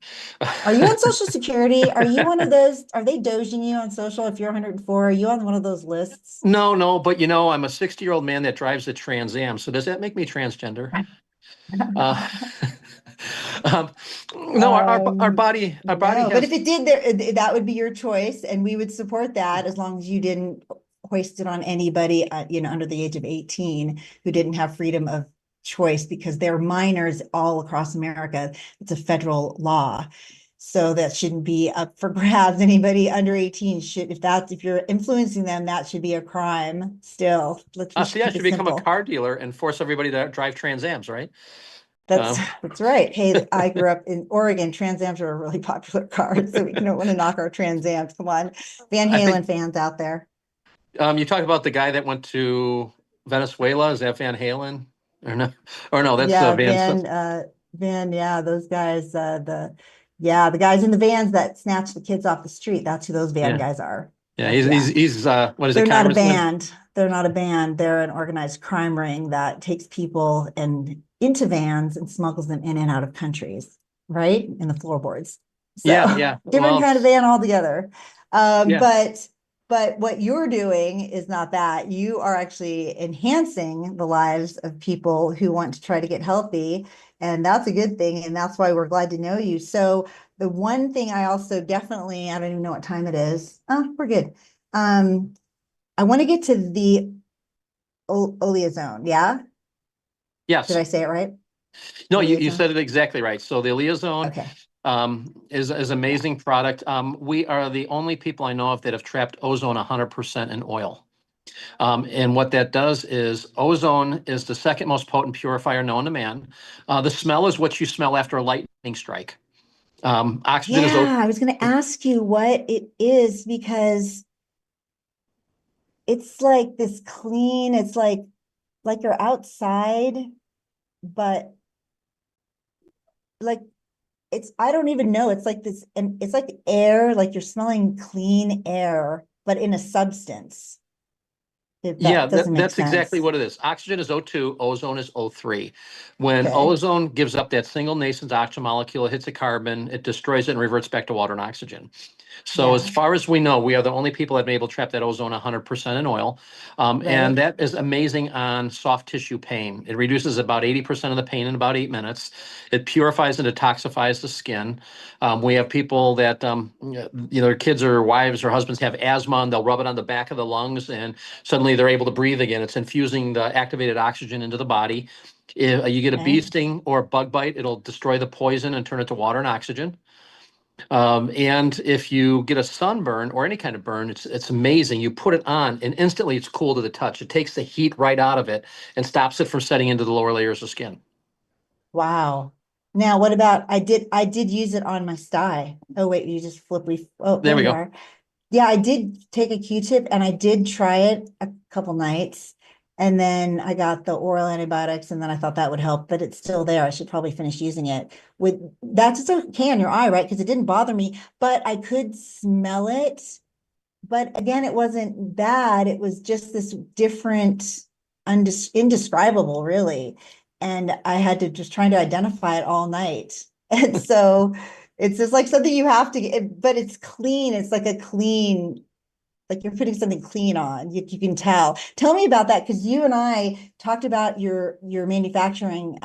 Are you on Social Security? Are you one of those? Are they doging you on social if you're 104? Are you on one of those lists? No, no, but I'm a 60-year-old man that drives a Trans Am. So does that make me transgender? Uh, um, no, our body No, but if has. it did, that would be your choice, and we would support that as long as you didn't hoist it on anybody, under the age of 18 who didn't have freedom of choice because they're minors all across America. It's a federal law. So that shouldn't be up for grabs. Anybody under 18 should, if you're influencing them, that should be a crime still. We should See, I keep should it become a simple. car dealer and force everybody to drive Trans Ams, right? That's Um, that's right. Hey, I grew up in Oregon. Trans Ams are a really popular car, so we don't want to knock our Trans Ams. Come on, Van I think Halen fans out there. you talk about the guy that went to Venezuela. Is that Van Halen or no? Or no, that's Yeah, Van. yeah, those guys, the guys in the vans that snatch the kids off the street. That's who those van Yeah, guys are. yeah. But He's yeah, he's what is it, they're not a Congressman? band. They're not a band. They're an organized crime ring that takes people and into vans and smuggles them in and out of countries, right? In the floorboards. Yeah, So yeah. different Well, kind of van altogether. Um, yeah. but but what you're doing is not that. You are actually enhancing the lives of people who want to try to get healthy. And that's a good thing. And that's why we're glad to know you. So the one thing I also definitely, I don't even know what time it is. Oh, we're good. Um, I want to get to the oleozone. Yeah. Did Yes. I say it right? No, you Oleozone. said it exactly right. So the Leozone Okay. is Yeah. amazing product. We are the only people I know of that have trapped ozone 100% in oil. And what that does is ozone is the second most potent purifier known to man. The smell is what you smell after a lightning strike. Oxygen is Yeah. I was going to ask you what it is because it's like this clean, it's like like you're outside, but like I don't even know. It's like this, and it's like air, like you're smelling clean air, but in a substance. If Yeah, that doesn't make that's exactly sense. what it is. Oxygen is O2, ozone is O3. When Okay. ozone gives up that single nascent oxygen molecule, it hits a carbon, it destroys it and reverts back to water and oxygen. So as Yeah. far as we know, we are the only people that have been able to trap that ozone 100% in oil. And Right. that is amazing on soft tissue pain. It reduces about 80% of the pain in about 8 minutes. It purifies and detoxifies the skin. We have people that, their kids or wives or husbands have asthma and they'll rub it on the back of the lungs and suddenly they're able to breathe again. It's infusing the activated oxygen into the body. If you get a bee Okay. sting or a bug bite, it'll destroy the poison and turn it to water and oxygen. And if you get a sunburn or any kind of burn, it's amazing. You put it on and instantly it's cool to the touch. It takes the heat right out of it and stops it from setting into the lower layers of skin. Wow. Now, what about I did use it on my sty. Oh, wait, you just oh, There there we you go. are. Yeah, I did take a Q-tip and I did try it a couple nights. And then I got the oral antibiotics and then I thought that would help, but it's still there. I should probably finish using it. With that's just okay on your eye, right? Because it didn't bother me, but I could smell it. But again, it wasn't bad. It was just this different, indescribable, really. And I had to just trying to identify it all night. And so it's just like something you have to get, but it's clean. It's like a clean, like you're putting something clean on. You can tell. Tell me about that because you and I talked about your manufacturing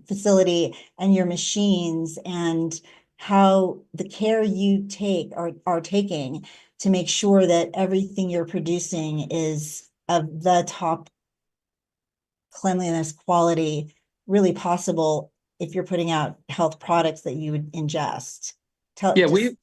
facility and your machines and how the care you take are taking to make sure that everything you're producing is of the top cleanliness quality really possible if you're putting out health products that you would ingest. Tell Yeah, just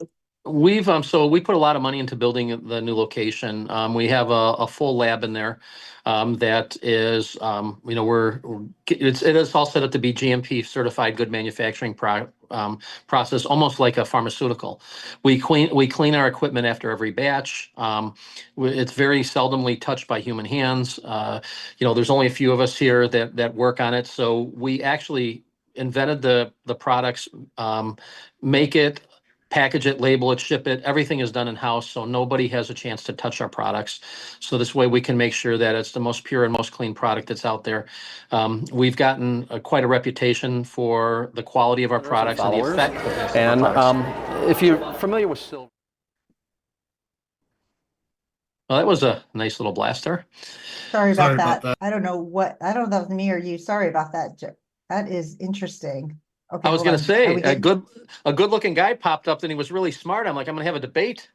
so we put a lot of money into building the new location. We have a full lab in there that is, it is all set up to be GMP certified good manufacturing process, almost like a pharmaceutical. We clean our equipment after every batch. It's very seldomly touched by human hands. There's only a few of us here that work on it. So we actually invented the products, make it, package it, label it, ship it. Everything is done in-house, so nobody has a chance to touch our products. So this way we can make sure that it's the most pure and most clean product that's out there. We've gotten quite a reputation for the quality of our products and the effectiveness of our products. If you're familiar with silver. Well, that was a nice little blaster. sorry about that. I don't know if that was me or you. Sorry about that. That is interesting. Okay, I was hold going to on. Are say we good? a good looking guy popped up and he was really smart. I'm like, I'm going to have a debate.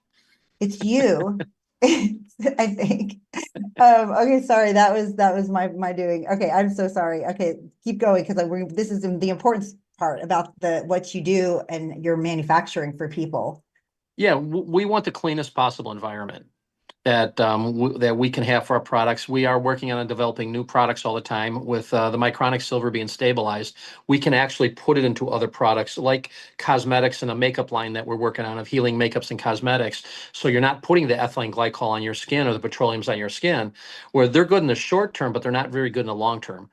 It's you, I think. Okay, sorry. That was my doing. Okay, I'm so sorry. Okay, keep going because this is the important part about what you do and your manufacturing for people. Yeah, we want the cleanest possible environment that we can have for our products. We are working on developing new products all the time. With the Micronic Silver being stabilized, we can actually put it into other products like cosmetics and a makeup line that we're working on of healing makeups and cosmetics. So you're not putting the ethylene glycol on your skin or the petroleums on your skin, where they're good in the short term, but they're not very good in the long term.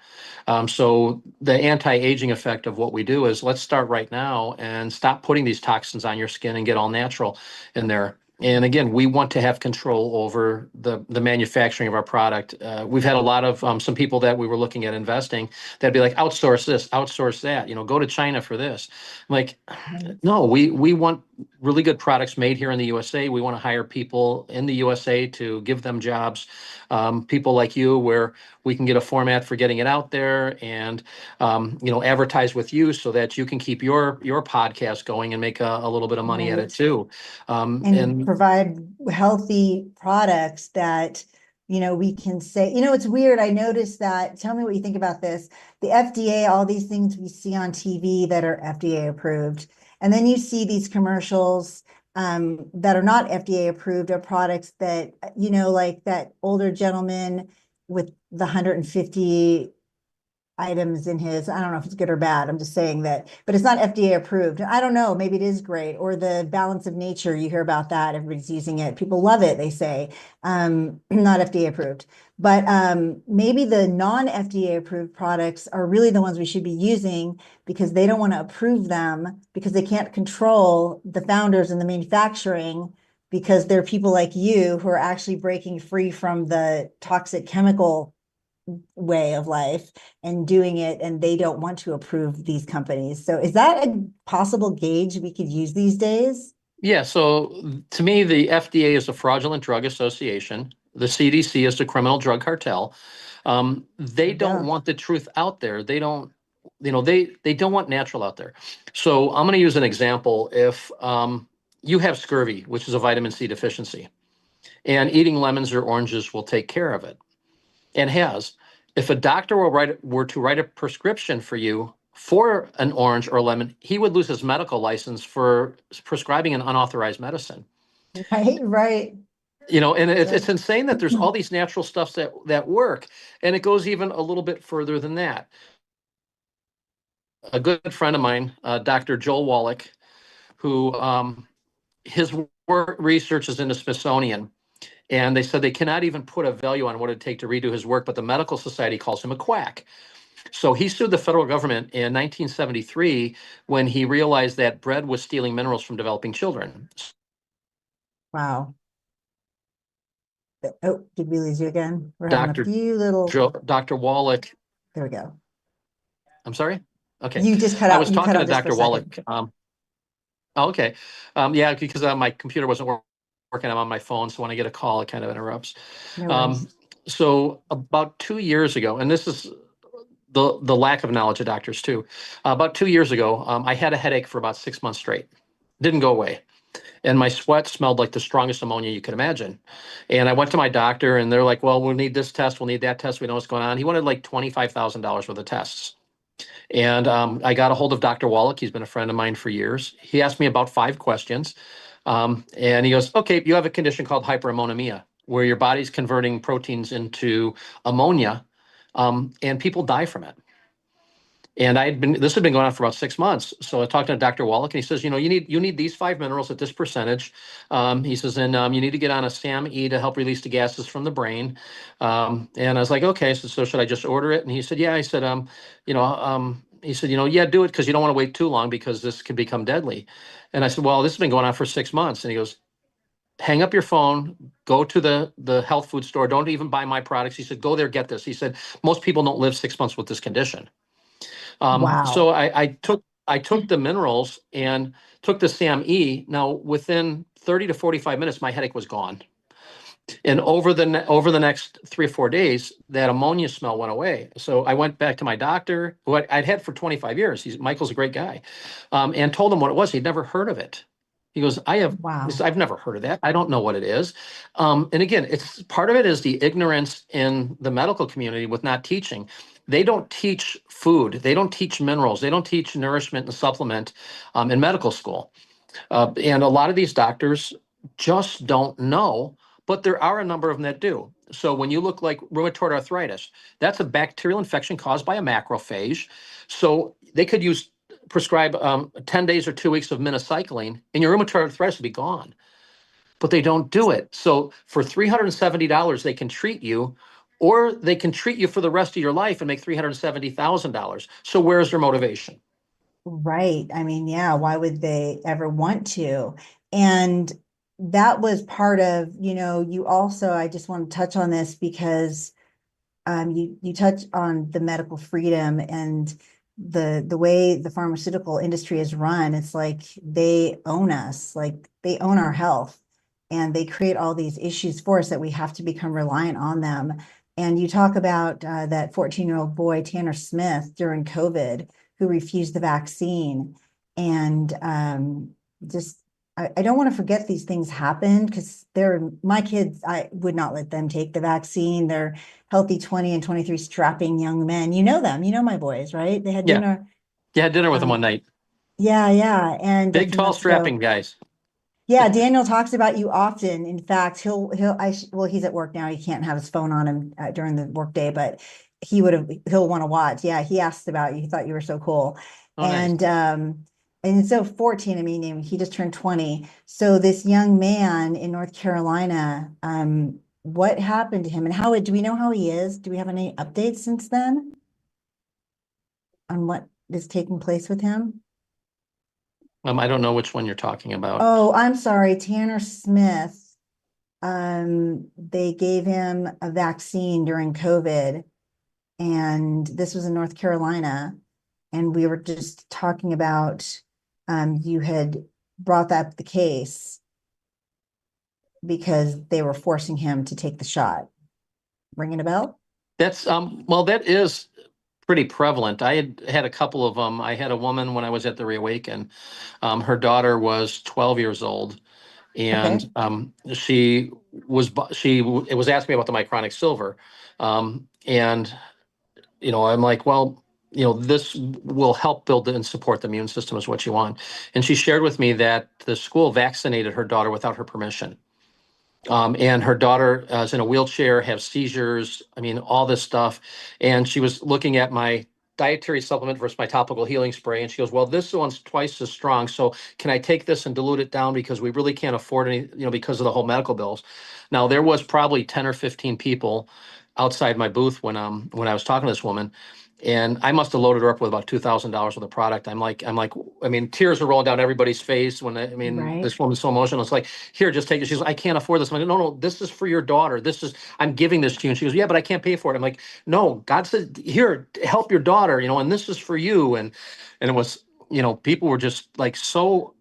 So the anti-aging effect of what we do is let's start right now and stop putting these toxins on your skin and get all natural in there. And again, we want to have control over the manufacturing of our product. We've had a lot of some people that we were looking at investing that'd be like, outsource this, outsource that, go to China for this. I'm like, no, we want really good products made here in the USA. We want to hire people in the USA to give them jobs. People like you, where we can get a format for getting it out there and advertise with you so that you can keep your podcast going and make a little bit of money at it Right. too. And provide healthy products that, we can say, it's weird. I noticed that, tell me what you think about this. The FDA, all these things we see on TV that are FDA approved. And then you see these commercials that are not FDA approved of products that, like that older gentleman with the 150 items in his, I don't know if it's good or bad. I'm just saying that, but it's not FDA approved. I don't know, maybe it is great. Or the balance of nature, you hear about that. Everybody's using it. People love it, they say. Not FDA approved. But maybe the non-FDA approved products are really the ones we should be using because they don't want to approve them because they can't control the founders and the manufacturing because there are people like you who are actually breaking free from the toxic chemical way of life and doing it, and they don't want to approve these companies. So is that a possible gauge we could use these days? Yeah, so to me, the FDA is a fraudulent drug association. The CDC is the criminal drug cartel. They don't want the truth out there. They don't, they don't want natural out there. So I'm going to use an example. If you have scurvy, which is a vitamin C deficiency, and eating lemons or oranges will take care of it, and has. If a doctor were to write a prescription for you for an orange or a lemon, he would lose his medical license for prescribing an unauthorized medicine. Right. And it's insane that there's all these natural stuffs that work, and it goes even a little bit further than that. A good friend of mine, Dr. Joel Wallach, who his research is in the Smithsonian, and they said they cannot even put a value on what it'd take to redo his work, but the medical society calls him a quack. So he sued the federal government in 1973 when he realized that bread was stealing minerals from developing children. Wow. Oh, did we lose you again? We're having a few little. Dr. Wallach. There we go. I'm sorry? Okay. You just cut out. I was talking to Dr. Wallach. Okay. Yeah, because my computer wasn't working. I'm on my phone, so when I get a call, it kind of interrupts. No so about 2 years ago, and this is the lack of knowledge of doctors too. About 2 years ago, I had a headache for about 6 months straight. Didn't go away. And my sweat smelled like the strongest ammonia you could imagine. And I went to my doctor, and they're like, well, we'll need this test. We'll need that test. We know what's going on. He wanted like $25,000 worth of tests. And I got a hold of Dr. Wallach. He's been a friend of mine for years. He asked me about 5 questions. And he goes, okay, you have a condition called hyperammonemia, where your body's converting proteins into ammonia, and people die from it. And this had been going on for about 6 months. So I talked to Dr. Wallach, and he says, you need these 5 minerals at this percentage. He says, and you need to get on a SAM-E to help release the gases from the brain. And I was like, okay, so should I just order it? And he said, yeah. I said, he said, yeah, do it because you don't want to wait too long because this can become deadly. And I said, well, this has been going on for 6 months. And he goes, hang up your phone, go to the health food store. Don't even buy my products. He said, go there, get this. He said, most people don't live 6 months with this condition. Wow. So I took the minerals and took the SAM-E. Now, within 30 to 45 minutes, my headache was gone. And over the next 3 or 4 days, that ammonia smell went away. So I went back to my doctor, who I'd had for 25 years. Michael's a great guy, and told him what it was. He'd never heard of it. He goes, I've never heard of that. I don't know what it is. And again, it's part of it is the ignorance in the medical community with not teaching. They don't teach food. They don't teach minerals. They don't teach nourishment and supplement in medical school. And a lot of these doctors just don't know, but there are a number of them that do. So when you look like rheumatoid arthritis, that's a bacterial infection caused by a macrophage. So they could prescribe 10 days or 2 weeks of minocycline, and your rheumatoid arthritis would be gone. But they don't do it. So for $370, they can treat you, or they can treat you for the rest of your life and make $370,000. So where's their motivation? Right. I mean, yeah, why would they ever want to? And that was part of, you also, I just want to touch on this because you touch on the medical freedom and the way the pharmaceutical industry is run. It's like they own us, like they own our health, and they create all these issues for us that we have to become reliant on them. And you talk about that 14-year-old boy, Tanner Smith, during COVID, who refused the vaccine. And I don't want to forget these things happened because my kids, I would not let them take the vaccine. They're healthy 20 and 23 strapping young men. You know them, my boys, right? They had dinner. Yeah, had dinner with them one night. Yeah. And big, tall, strapping guys. Yeah, Daniel talks about you often. In fact, he's at work now. He can't have his phone on him during the workday, but he'll want to watch. Yeah, he asked about you. He thought you were so cool. Oh, nice. And so 14, I mean, he just turned 20. So this young man in North Carolina, what happened to him and do we know how he is? Do we have any updates since then on what is taking place with him? I don't know which one you're talking about. Oh, I'm sorry, Tanner Smith. They gave him a vaccine during COVID, and this was in North Carolina. And we were just talking about, you had brought up the case because they were forcing him to take the shot. Ringing a bell? That's well, that is pretty prevalent. I had a couple of them. I had a woman when I was at the Reawaken. Her daughter was 12 years old, and Okay. it was asking me about the Micronic Silver, and I'm like, well, this will help build and support the immune system is what you want. And she shared with me that the school vaccinated her daughter without her permission. And her daughter is in a wheelchair, has seizures, I mean, all this stuff. And she was looking at my dietary supplement versus my topical healing spray. And she goes, well, this one's twice as strong. So can I take this and dilute it down because we really can't afford any, because of the whole medical bills. Now, there was probably 10 or 15 people outside my booth when I was talking to this woman. And I must have loaded her up with about $2,000 worth of product. I mean, tears are rolling down everybody's face Right. this woman's so emotional. It's like, here, just take it. She's like, I can't afford this. I'm like, no, this is for your daughter. I'm giving this to you. And she goes, yeah, but I can't pay for it. I'm like, no, God said, here, help your daughter, and this is for you. And it was, people were just like so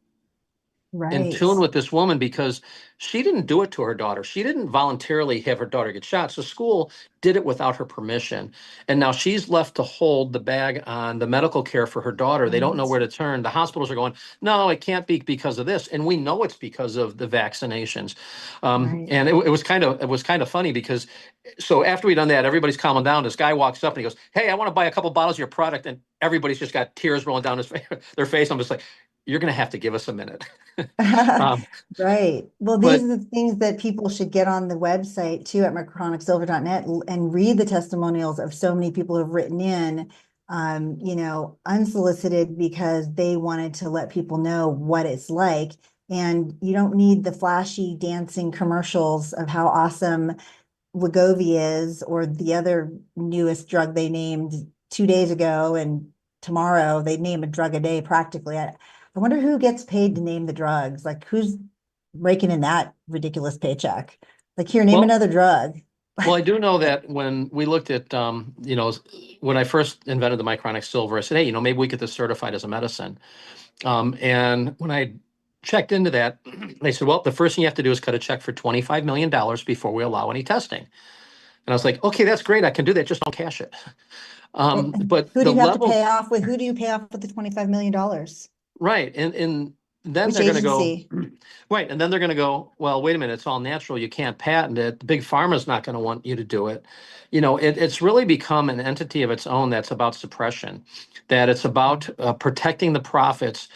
in Right. tune with this woman because she didn't do it to her daughter. She didn't voluntarily have her daughter get shot. So school did it without her permission. And now she's left to hold the bag on the medical care for her daughter. They don't know where to turn. The hospitals are going, no, it can't be because of this. And we know it's because of the vaccinations. Right. And it was kind of funny because so after we done that, everybody's calming down. This guy walks up and he goes, hey, I want to buy a couple bottles of your product. And everybody's just got tears rolling down their face. I'm just like, you're going to have to give us a minute. Right. Well, these But are the things that people should get on the website too at micronicsilver.net and read the testimonials of so many people who have written in, unsolicited because they wanted to let people know what it's like. And you don't need the flashy dancing commercials of how awesome Wegovy is or the other newest drug they named 2 days ago, and tomorrow they name a drug a day practically. I wonder who gets paid to name the drugs. Like who's raking in that ridiculous paycheck? Like here, name well, another drug. well, I do know that when we looked at, when I first invented the Micronic Silver, I said, hey, maybe we get this certified as a medicine. And when I checked into that, they said, well, the first thing you have to do is cut a check for $25 million before we allow any testing. And I was like, okay, that's great. I can do that. Just don't cash it. But Who do the you have to level, pay off with? Who do you pay off with the $25 million? right. And then Which they're going to go, agency? right. And then they're going to go, well, wait a minute. It's all natural. You can't patent it. Big Pharma's not going to want you to do it. It's really become an entity of its own that's about suppression, that it's about protecting the profits.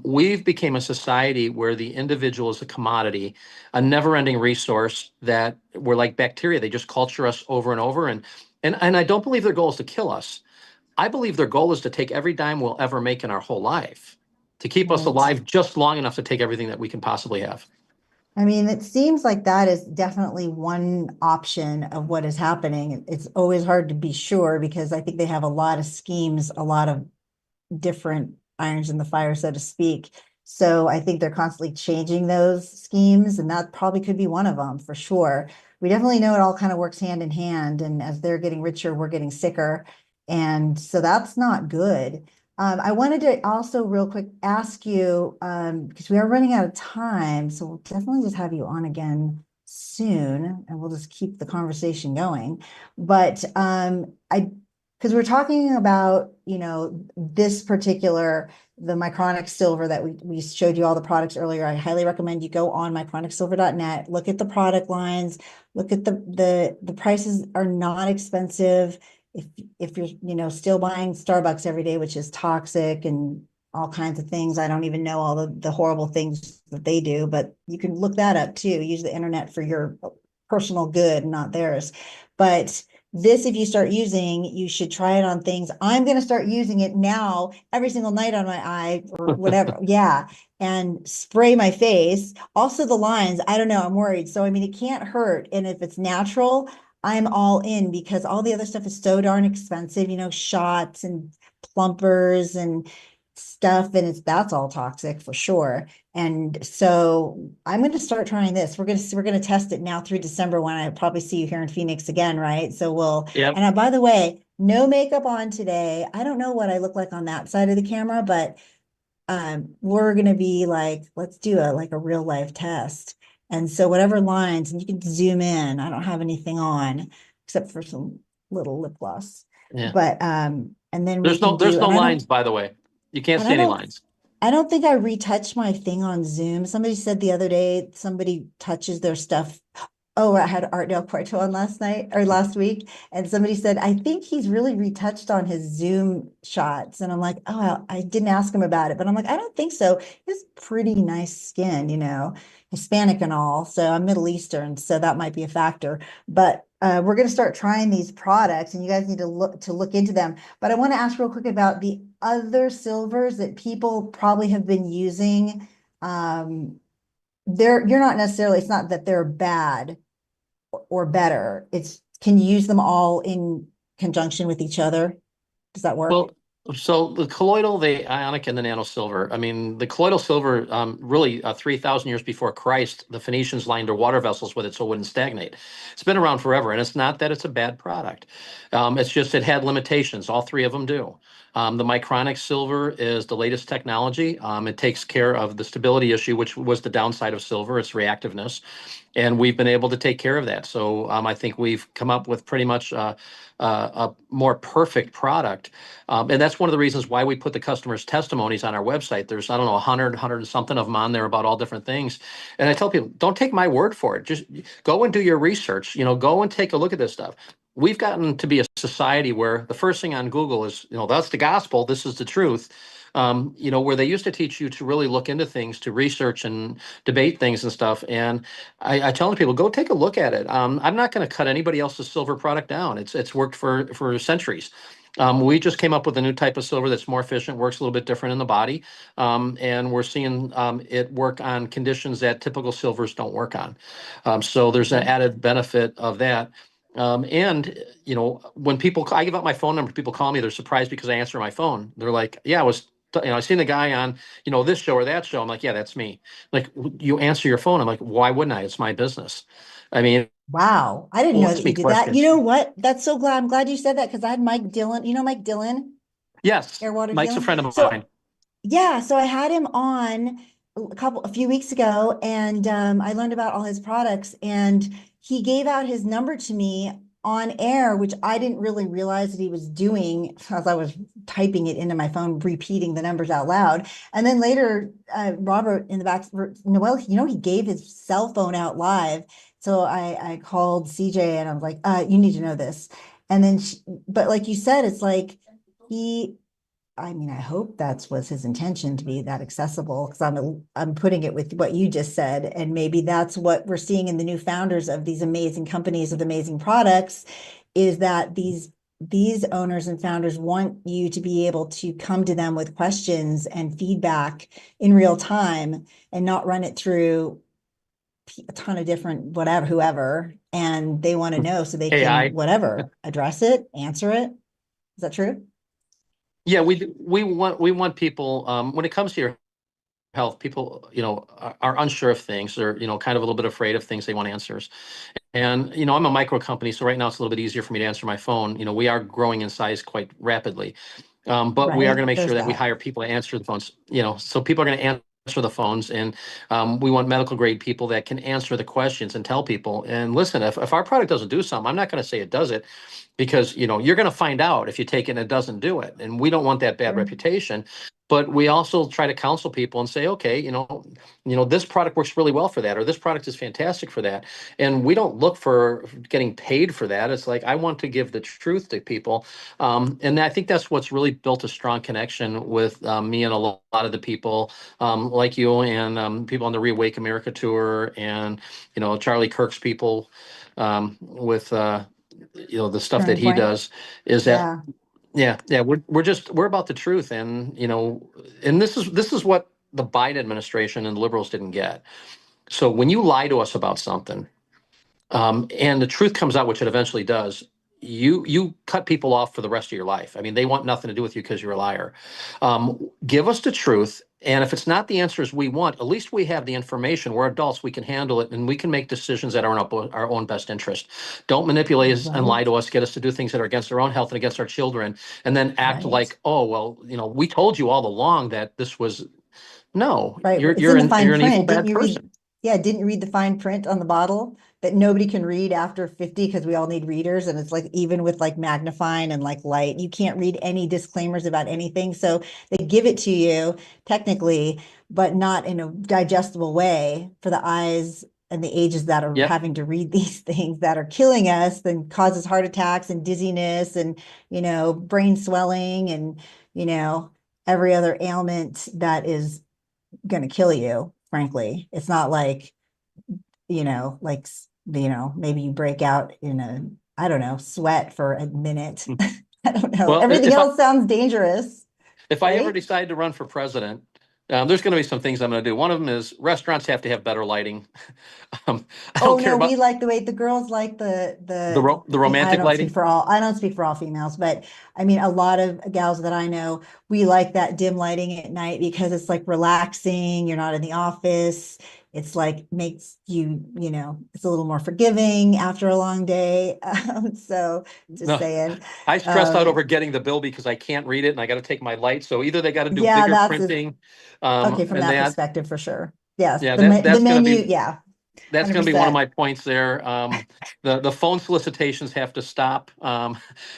We've become a society where the individual is a commodity, a never-ending resource that we're like bacteria. They just culture us over and over. And I don't believe their goal is to kill us. I believe their goal is to take every dime we'll ever make in our whole life, to keep us Right. alive just long enough to take everything that we can possibly have. I mean, it seems like that is definitely one option of what is happening. It's always hard to be sure because I think they have a lot of schemes, a lot of different irons in the fire, so to speak. So I think they're constantly changing those schemes, and that probably could be one of them for sure. We definitely know it all kind of works hand in hand, and as they're getting richer, we're getting sicker. And so that's not good. I wanted to also real quick ask you, because we are running out of time, so we'll definitely just have you on again soon, and we'll just keep the conversation going. But because we're talking about, this particular, the Micronic Silver that we showed you all the products earlier. I highly recommend you go on micronicsilver.net, look at the product lines, look at the prices are not expensive. If you're, still buying Starbucks every day, which is toxic and all kinds of things. I don't even know all the horrible things that they do, but you can look that up too. Use the internet for your personal good, not theirs. But this, if you start using, you should try it on things. I'm going to start using it now every single night on my eye or whatever. Yeah. And spray my face. Also the lines, I don't know, I'm worried. So, I mean, it can't hurt. And if it's natural, I'm all in because all the other stuff is so darn expensive, shots and plumpers and stuff. And that's all toxic for sure. And so I'm going to start trying this. We're going to test it now through December when I probably see you here in Phoenix again, right? So Yep. and by the way, no makeup on today. I don't know what I look like on that side of the camera, but we're going to be like, let's do a real life test. And so whatever lines, and you can zoom in. I don't have anything on except for some little lip gloss. Yeah. But and then There's no lines, by the way. You can't see any lines. I don't think I retouched my thing on Zoom. Somebody said the other day, somebody touches their stuff. Oh, I had Art Del Puerto on last week, and somebody said, I think he's really retouched on his Zoom shots. And I'm like, oh, I didn't ask him about it, but I'm like, I don't think so. He has pretty nice skin, Hispanic and all. So I'm Middle Eastern, so that might be a factor. But we're going to start trying these products, and you guys need to look into them. But I want to ask real quick about the other silvers that people probably have been using. You're not necessarily, it's not that they're bad or better. It's, can you use them all in conjunction with each other? Does that work? Well, so the colloidal, the ionic, and the nano silver. I mean, the colloidal silver, really 3,000 years before Christ, the Phoenicians lined their water vessels with it so it wouldn't stagnate. It's been around forever, and it's not that it's a bad product. It's just it had limitations. All three of them do. The Micronic Silver is the latest technology. It takes care of the stability issue, which was the downside of silver, its reactiveness. And we've been able to take care of that. So I think we've come up with pretty much a more perfect product. And that's one of the reasons why we put the customers' testimonies on our website. There's, I don't know, 100 and something of them on there about all different things. And I tell people, don't take my word for it. Just go and do your research. Go and take a look at this stuff. We've gotten to be a society where the first thing on Google is, that's the gospel. This is the truth. Where they used to teach you to really look into things, to research and debate things and stuff. And I tell people, go take a look at it. I'm not going to cut anybody else's silver product down. It's worked for centuries. We just came up with a new type of silver that's more efficient, works a little bit different in the body, and we're seeing it work on conditions that typical silvers don't work on. So there's an added benefit of that. When I give out my phone number, people call me, they're surprised because I answer my phone. They're like, yeah, I seen the guy on, this show or that show. I'm like, yeah, that's me. Like, you answer your phone. I'm like, why wouldn't I? It's my business. I mean, wow. I didn't know that you did that. You questions. know what? I'm glad you said that because I had Mike Dillon. You know Mike Dillon? Yes, Airwater Mike's a Dillon? friend of So mine. yeah, so I had him on a few weeks ago, and I learned about all his products, and he gave out his number to me on air, which I didn't really realize that he was doing as I was typing it into my phone, repeating the numbers out loud. And then later, Robert in the back, Noel, he gave his cell phone out live. So I called CJ and I was like, you need to know this. And then, but like you said, it's like I mean, I hope that's was his intention to be that accessible because I'm putting it with what you just said, and maybe that's what we're seeing in the new founders of these amazing companies with amazing products, is that these owners and founders want you to be able to come to them with questions and feedback in real time and not run it through a ton of different whoever, and they want to know so they AI. can address it, answer it. Is that true? Yeah, we want people, when it comes to your health, people, are unsure of things. They're, kind of a little bit afraid of things. They want answers. And, I'm a micro company, so right now it's a little bit easier for me to answer my phone. We are growing in size quite rapidly. But we are going to make sure that we hire people to answer the phones, so people are going to answer the phones, and we want medical grade people that can answer the questions and tell people. And listen, if our product doesn't do something, I'm not going to say it does it, because you're going to find out if you take it and it doesn't do it, and we don't want that bad reputation. But we also try to counsel people and say, okay, this product works really well for that, or this product is fantastic for that. And we don't look for getting paid for that. It's like, I want to give the truth to people. And I think that's what's really built a strong connection with me and a lot of the people like you and people on the Reawake America tour, and, Charlie Kirk's people with the stuff that Turning he point. does is that, Yeah. yeah, we're about the truth. And, and this is what the Biden administration and liberals didn't get. So when you lie to us about something, and the truth comes out, which it eventually does, you cut people off for the rest of your life. I mean, they want nothing to do with you because you're a liar. Give us the truth, and if it's not the answers we want, at least we have the information. We're adults; we can handle it, and we can make decisions that are in our own best interest. Don't manipulate us and lie Right. to us, get us to do things that are against our own health and against our children, and then act Right. like, oh well, we told you all along that this was. No, Right. you're It's in the you're fine an evil print. Didn't bad you read? person. Yeah, didn't you read the fine print on the bottle that nobody can read after 50 because we all need readers. And it's like, even with like magnifying and like light, you can't read any disclaimers about anything. So they give it to you technically, but not in a digestible way for the eyes and the ages that are Yep. having to read these things that are killing us, then causes heart attacks and dizziness and, brain swelling and, every other ailment that is going to kill you, frankly. It's not like, like, maybe you break out in I don't know, sweat for a minute. I don't know. Well, Everything else sounds dangerous, if I ever right? decide to run for president, there's going to be some things I'm going to do. One of them is restaurants have to have better lighting. I Oh don't care no, we about like the way the girls like the I romantic don't speak lighting. for all females, but I mean a lot of gals that I know, we like that dim lighting at night because it's like relaxing, you're not in the office. It's like makes you, it's a little more forgiving after a long day. So just No, saying. I stress out Um, over getting the bill because I can't read it and I got to take my light. So either they got to do yeah, bigger that's it. printing, Okay, from and that that, perspective for sure. Yes, yeah, the that's going to menu, be yeah, that's going to be one of 100%. my points there. The phone solicitations have to stop. When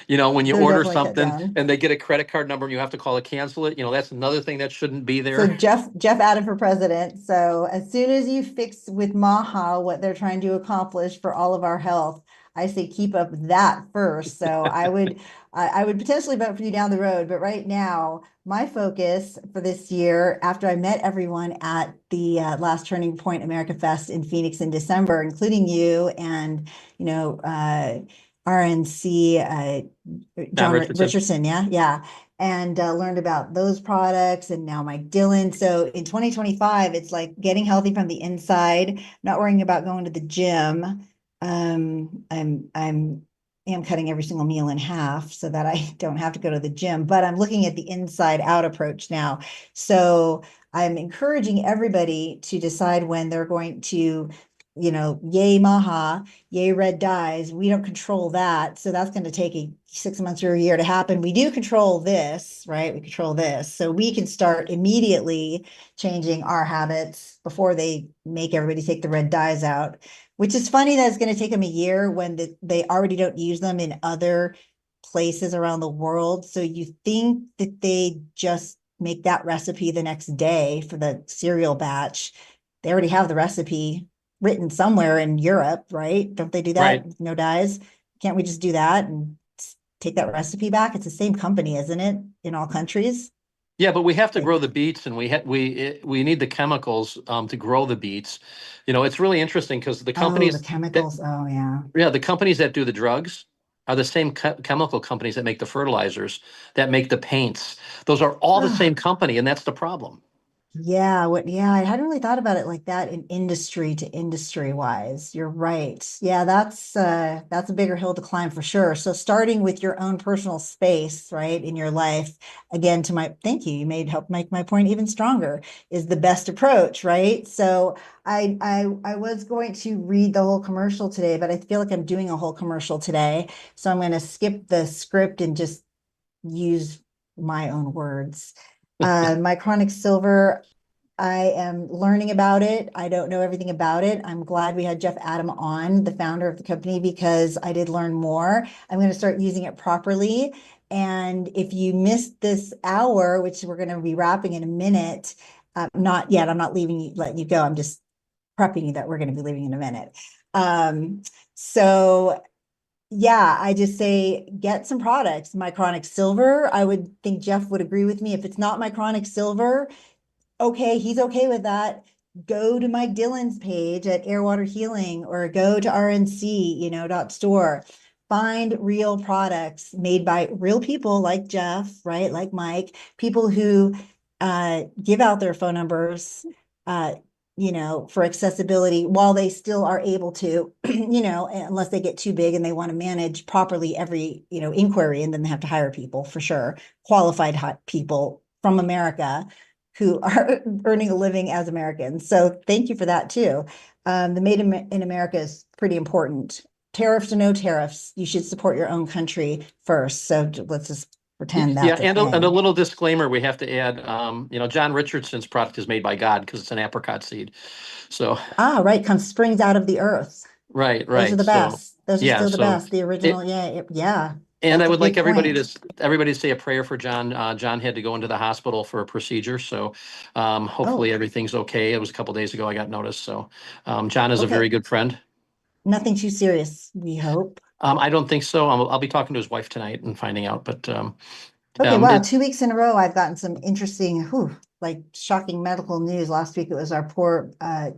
you They're order definitely cut something down. and they get a credit card number and you have to call to cancel it, that's another thing that shouldn't be So there. Jeff added for president. So as soon as you fix with Maha what they're trying to accomplish for all of our health, I say keep up that first. So I would potentially vote for you down the road, but right now my focus for this year, after I met everyone at the last Turning Point America Fest in Phoenix in December, including you and RNC John John Richardson. Richardson, yeah, and learned about those products and now Mike Dillon. So in 2025, it's like getting healthy from the inside, not worrying about going to the gym. I'm am cutting every single meal in half so that I don't have to go to the gym, but I'm looking at the inside out approach now. So I'm encouraging everybody to decide when they're going to, yay Maha, yay red dyes. We don't control that. So that's going to take 6 months or a year to happen. We do control this, right? We control this. So we can start immediately changing our habits before they make everybody take the red dyes out, which is funny that it's going to take them a year when they already don't use them in other places around the world. So you think that they just make that recipe the next day for the cereal batch. They already have the recipe written somewhere in Europe, right? Don't they do Right. that? No dyes. Can't we just do that and take that recipe back? It's the same company, isn't it, in all countries? Yeah, but we have to Like, grow the beets, and we need the chemicals to grow the beets. It's really interesting because oh, the chemicals. Oh, yeah. the companies that do the drugs are the same chemical companies that make the fertilizers, that make the paints. Those are all the same company, and that's the problem. Yeah, I hadn't really thought about it like that in industry to industry wise. You're right. Yeah, that's a bigger hill to climb for sure. So starting with your own personal space, right, in your life, again, thank you. You made help make my point even stronger, is the best approach, right? So I was going to read the whole commercial today, but I feel like I'm doing a whole commercial today. So I'm going to skip the script and just use my own words. Micronic Silver, I am learning about it. I don't know everything about it. I'm glad we had Jeff Adam on, the founder of the company, because I did learn more. I'm going to start using it properly. And if you missed this hour, which we're going to be wrapping in a minute, not yet, I'm not leaving you, letting you go. I'm just prepping you that we're going to be leaving in a minute. So yeah, I just say get some products. Micronic Silver, I would think Jeff would agree with me. If it's not Micronic Silver, okay, he's okay with that. Go to Mike Dillon's page at Air Water Healing or go to RNC, .store. find real products made by real people like Jeff, right? Like Mike, people who give out their phone numbers, for accessibility while they still are able to, unless they get too big and they want to manage properly every, inquiry, and then they have to hire people for sure, qualified people from America who are earning a living as Americans. So thank you for that too. The Made in America is pretty important. Tariffs or no tariffs, you should support your own country first. So let's just pretend Yeah, that's and a thing. little disclaimer we have to add, John Richardson's product is made by God because it's an apricot seed. So, Right, springs out of the earth. right. Those are the So, best. Those are yeah, still the so best. The original, yeah. and That's I a would like good everybody point. to say a prayer for John. John had to go into the hospital for a procedure, so hopefully Oh, everything's okay. It was a couple days ago I got notice. So, John is a very okay. good friend. Nothing too serious, we hope. I don't think so. I'll be talking to his wife tonight and finding out. But Okay, wow, it, 2 weeks in a row, I've gotten some interesting, shocking medical news. Last week, it was our poor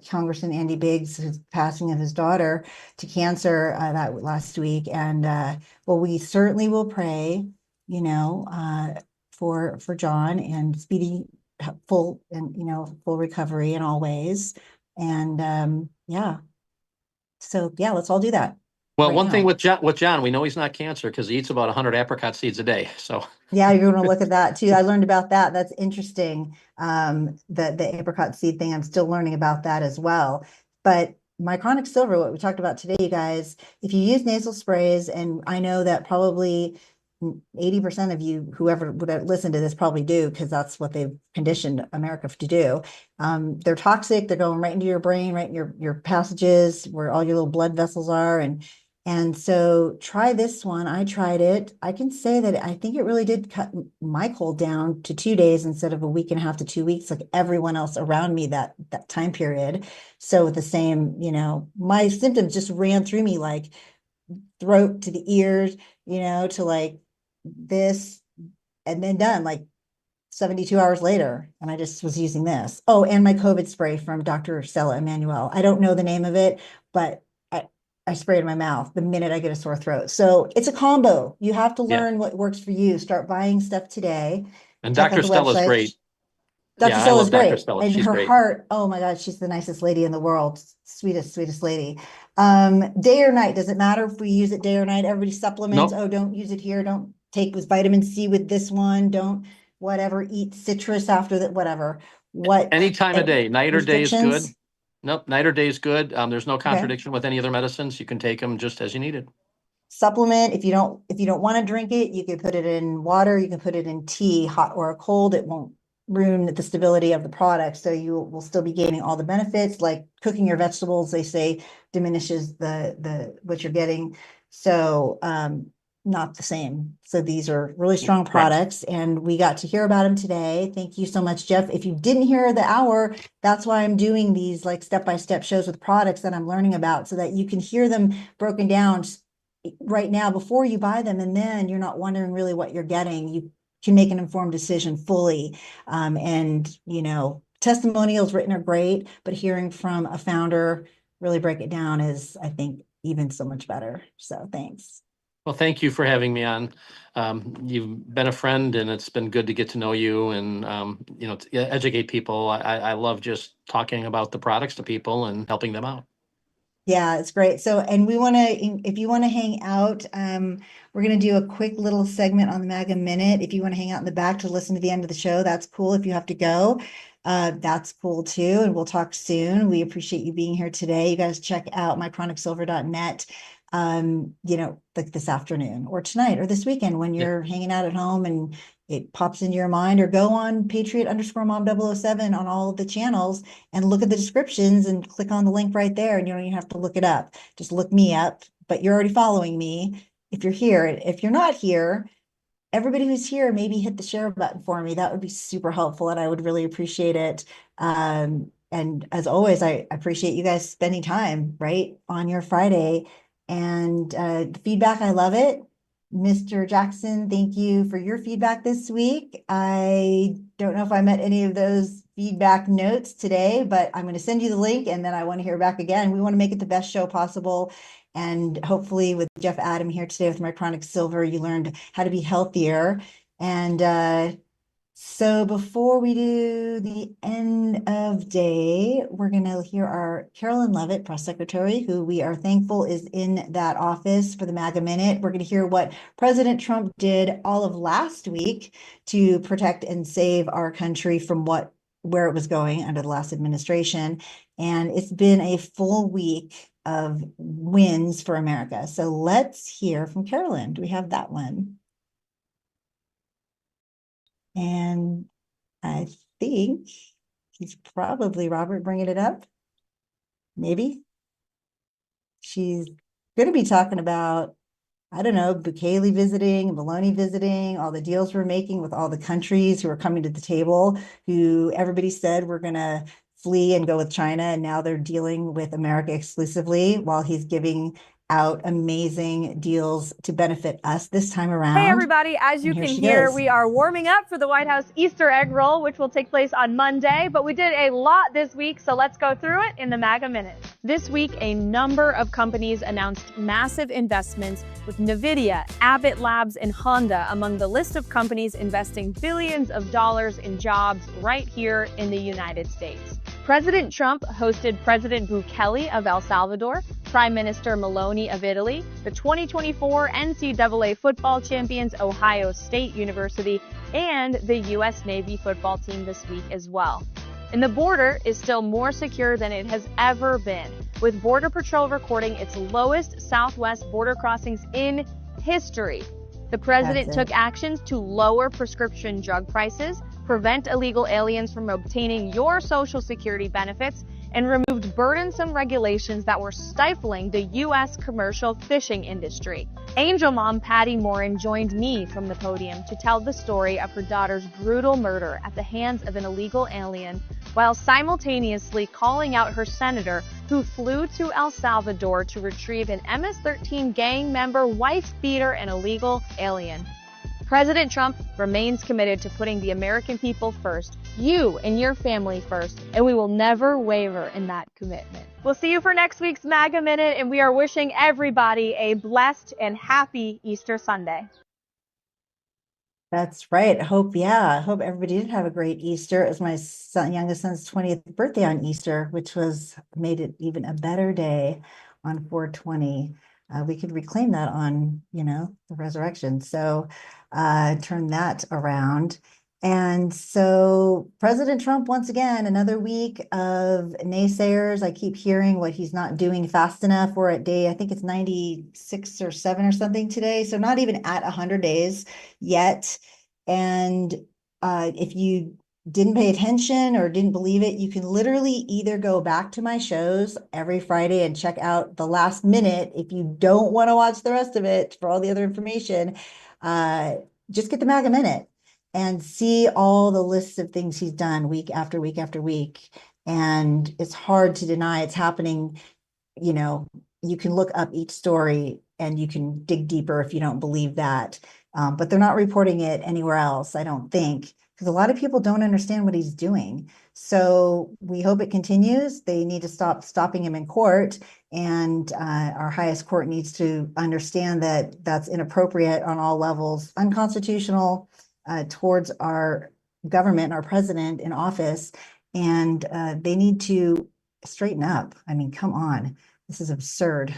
Congressman Andy Biggs, his passing of his daughter to cancer that last week. And well, we certainly will pray, for John and speedy, full full recovery in all ways. And yeah, so yeah, let's all do that well, right one thing now. with John, we know he's not cancer because he eats about 100 apricot seeds a day. So. Yeah, you're going to look at that too. I learned about that. That's interesting. The apricot seed thing, I'm still learning about that as well. But Micronic Silver, what we talked about today, you guys, if you use nasal sprays, and I know that probably 80% of you, whoever would listen to this, probably do, because that's what they've conditioned America to do. They're toxic. They're going right into your brain, right in your passages where all your little blood vessels are, and so try this one. I tried it. I can say that I think it really did cut my cold down to 2 days instead of a week and a half to 2 weeks, like everyone else around me that time period. So with the same, my symptoms just ran through me like throat to the ears, to like this, and then done like 72 hours later. And I just was using this. Oh, and my COVID spray from Dr. Stella Emanuel. I don't know the name of it, but I spray it in my mouth the minute I get a sore throat. So it's a combo. You have to Yeah. learn what works for you. Start buying stuff today. And Check out Dr. the Stella's website. great. Dr. Yeah, I Stella is love Dr. great. Stella. And She's her great. heart, oh my God, she's the nicest lady in the world. Sweetest, sweetest lady. Day or night, does it matter if we use it day or night? Everybody supplements. Nope. Oh, don't use it here. Don't take with vitamin C with this one. Don't whatever, eat citrus after that, whatever. What Any time of day, night or day is good. restrictions? Nope, night or day is good. There's no Okay. contradiction with any other medicines. You can take them just as you need it. Supplement, if you don't want to drink it, you can put it in water, you can put it in tea, hot or cold. It won't ruin the stability of the product, so you will still be gaining all the benefits. Like cooking your vegetables, they say diminishes the what you're getting, so not the same. So these are really strong Right. products, and we got to hear about them today. Thank you so much, Jeff. If you didn't hear the hour, that's why I'm doing these like step-by-step shows with products that I'm learning about, so that you can hear them broken down right now before you buy them, and then you're not wondering really what you're getting. You can make an informed decision fully. And testimonials written are great, but hearing from a founder really break it down is, I think, even so much better. So thanks. Well, thank you for having me on. You've been a friend, and it's been good to get to know you and to educate people. I love just talking about the products to people and helping them out. Yeah, it's great. So, and if you want to hang out, we're going to do a quick little segment on the MAGA Minute. If you want to hang out in the back to listen to the end of the show, that's cool. If you have to go, that's cool too. And we'll talk soon. We appreciate you being here today. You guys check out micronicsilver.net, like this afternoon or tonight or this weekend when you're hanging out at home and it pops into your mind, or go on Patriot_Mom007 on all of the channels and look at the descriptions and click on the link right there. And you don't even have to look it up. Just look me up, but you're already following me if you're here. If you're not here, everybody who's here, maybe hit the share button for me. That would be super helpful, and I would really appreciate it. And as always, I appreciate you guys spending time right on your Friday. And the feedback, I love it. Mr. Jackson, thank you for your feedback this week. I don't know if I met any of those feedback notes today, but I'm going to send you the link and then I want to hear back again. We want to make it the best show possible. And hopefully with Jeff Adam here today with Micronic Silver, you learned how to be healthier. And so before we do the end of day, we're going to hear our L.O.V.E, press secretary, who we are thankful is in that office for the MAGA Minute. We're going to hear what President Trump did all of last week to protect and save our country from where it was going under the last administration. And it's been a full week of wins for America. So let's hear from Carolyn. Do we have that one? And I think he's probably Robert bringing it up. Maybe. She's going to be talking about, I don't know, Bukele visiting, Maloney visiting, all the deals we're making with all the countries who are coming to the table, who everybody said we're going to flee and go with China. And now they're dealing with America exclusively while he's giving out amazing deals to benefit us this time around. Hey everybody, as you can hear, we are warming up for the White House Easter egg roll, which will take place on Monday, but we did a lot this week, so let's go through it in the MAGA Minute. This week, a number of companies announced massive investments, with NVIDIA, Abbott Labs, and Honda among the list of companies investing billions of dollars in jobs right here in the United States. President Trump hosted President Bukele of El Salvador, Prime Minister Maloney of Italy, the 2024 NCAA football champions Ohio State University, and the U.S. Navy football team this week as well. And the border is still more secure than it has ever been, with Border Patrol recording its lowest southwest border crossings in history. The president took actions to lower prescription drug prices, prevent illegal aliens from obtaining your Social Security benefits, and removed burdensome regulations that were stifling the U.S. commercial fishing industry. Angel mom Patty Morin joined me from the podium to tell the story of her daughter's brutal murder at the hands of an illegal alien, while simultaneously calling out her senator who flew to El Salvador to retrieve an MS-13 gang member, wife-beater, and illegal alien. President Trump remains committed to putting the American people first, you and your family first, and we will never waver in that commitment. We'll see you for next week's MAGA Minute, and we are wishing everybody a blessed and happy Easter Sunday. That's right. I hope everybody did have a great Easter. It was my youngest son's 20th birthday on Easter, which made it even a better day on 4/20. We could reclaim that on, the resurrection. So turn that around. And so President Trump, once again, another week of naysayers. I keep hearing what he's not doing fast enough. We're at day, I think it's 96 or 7 or something today. So not even at 100 days yet. And if you didn't pay attention or didn't believe it, you can literally either go back to my shows every Friday and check out the last minute. If you don't want to watch the rest of it for all the other information, just get the MAGA Minute and see all the lists of things he's done week after week after week. And it's hard to deny it's happening. You can look up each story and you can dig deeper if you don't believe that. But they're not reporting it anywhere else, I don't think, because a lot of people don't understand what he's doing. So we hope it continues. They need to stop stopping him in court. And our highest court needs to understand that that's inappropriate on all levels, unconstitutional towards our government, our president in office. And they need to straighten up. I mean, come on, this is absurd.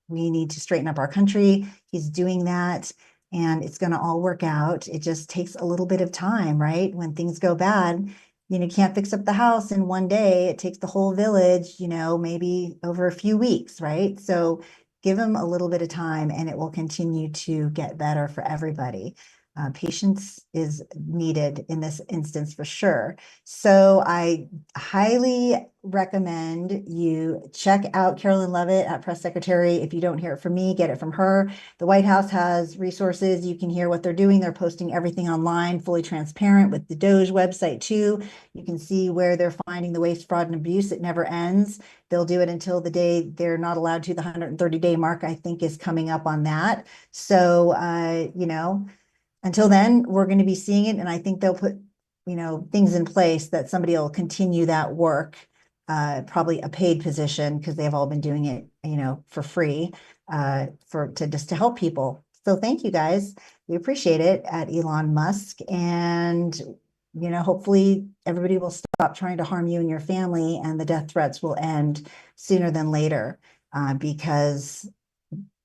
We need to straighten up our country. He's doing that. And it's going to all work out. It just takes a little bit of time, right? When things go bad, you can't fix up the house in one day. It takes the whole village, maybe over a few weeks, right? So give them a little bit of time and it will continue to get better for everybody. Patience is needed in this instance for sure. So I highly recommend you check out L.O.V.E at Press Secretary. If you don't hear it from me, get it from her. The White House has resources. You can hear what they're doing. They're posting everything online, fully transparent with the DOJ website too. You can see where they're finding the waste, fraud, and abuse. It never ends. They'll do it until the day they're not allowed to. The 130-day mark, I think, is coming up on that. So, until then, we're going to be seeing it. And I think they'll put, things in place that somebody will continue that work, probably a paid position because they've all been doing it, for free, just to help people. So thank you guys. We appreciate it at Elon Musk. And, hopefully everybody will stop trying to harm you and your family, and the death threats will end sooner than later, because,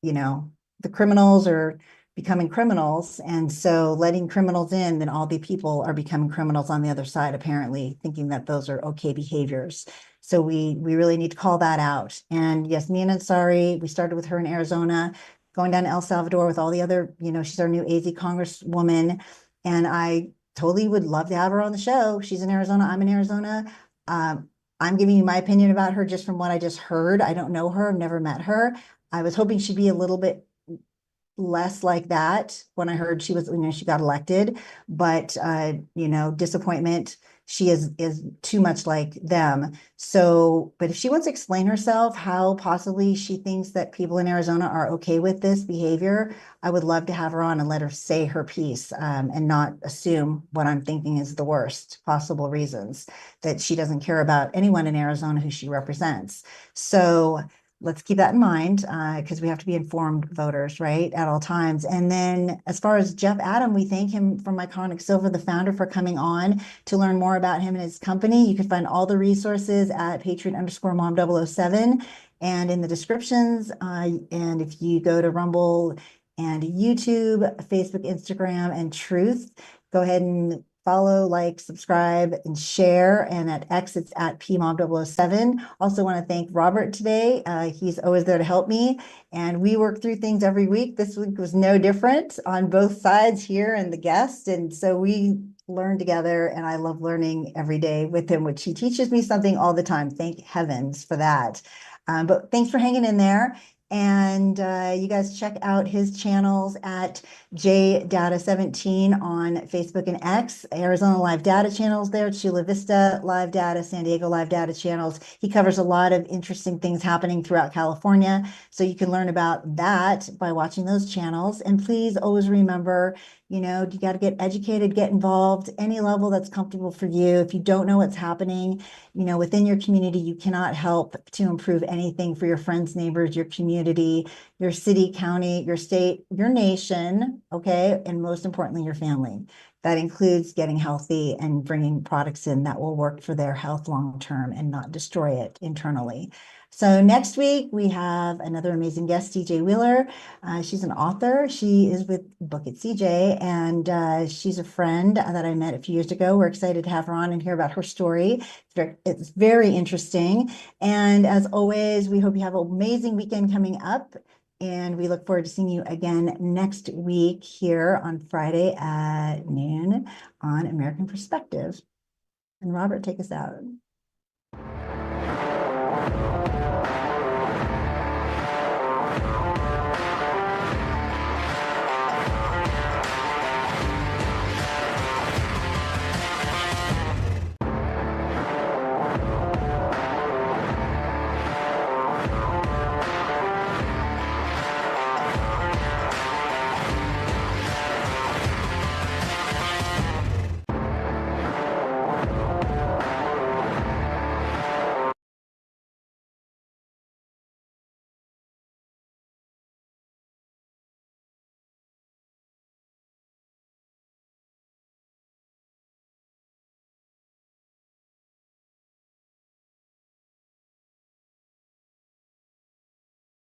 the criminals are becoming criminals. And so letting criminals in, then all the people are becoming criminals on the other side, apparently thinking that those are okay behaviors. So we really need to call that out. And yes, Nina Ansari, we started with her in Arizona, going down to El Salvador with all the other, she's our new AZ Congresswoman. And I totally would love to have her on the show. She's in Arizona, I'm in Arizona. I'm giving you my opinion about her just from what I just heard. I don't know her, I've never met her. I was hoping she'd be a little bit less like that when I heard she was, she got elected, but disappointment. She is too much like them. So, but if she wants to explain herself, how possibly she thinks that people in Arizona are okay with this behavior, I would love to have her on and let her say her piece, and not assume what I'm thinking is the worst possible reasons, that she doesn't care about anyone in Arizona who she represents. So let's keep that in mind, because we have to be informed voters, right, at all times. And then as far as Jeff Adam, we thank him from Micronic Silver, the founder, for coming on to learn more about him and his company. You can find all the resources at Patriot_Mom007 and in the descriptions. And if you go to Rumble and YouTube, Facebook, Instagram, and Truth, go ahead and follow, like, subscribe, and share. And at X, it's at PMom007. Also want to thank Robert today. He's always there to help me. And we work through things every week. This week was no different on both sides here and the guest. And so we learn together, and I love learning every day with him, which he teaches me something all the time. Thank heavens for that. But thanks for hanging in there. And you guys check out his channels at JData17 on Facebook and X, Arizona Live Data channels there, Chula Vista Live Data, San Diego Live Data channels. He covers a lot of interesting things happening throughout California. So you can learn about that by watching those channels. And please always remember, you got to get educated, get involved, any level that's comfortable for you. If you don't know what's happening, within your community, you cannot help to improve anything for your friends, neighbors, your community, your city, county, your state, your nation, okay? And most importantly, your family. That includes getting healthy and bringing products in that will work for their health long-term and not destroy it internally. So next week, we have another amazing guest, CJ Wheeler. She's an author. She is with Book It CJ, and she's a friend that I met a few years ago. We're excited to have her on and hear about her story. It's very interesting. And as always, we hope you have an amazing weekend coming up. And we look forward to seeing you again next week here on Friday at noon on American Perspective. And Robert, take us out.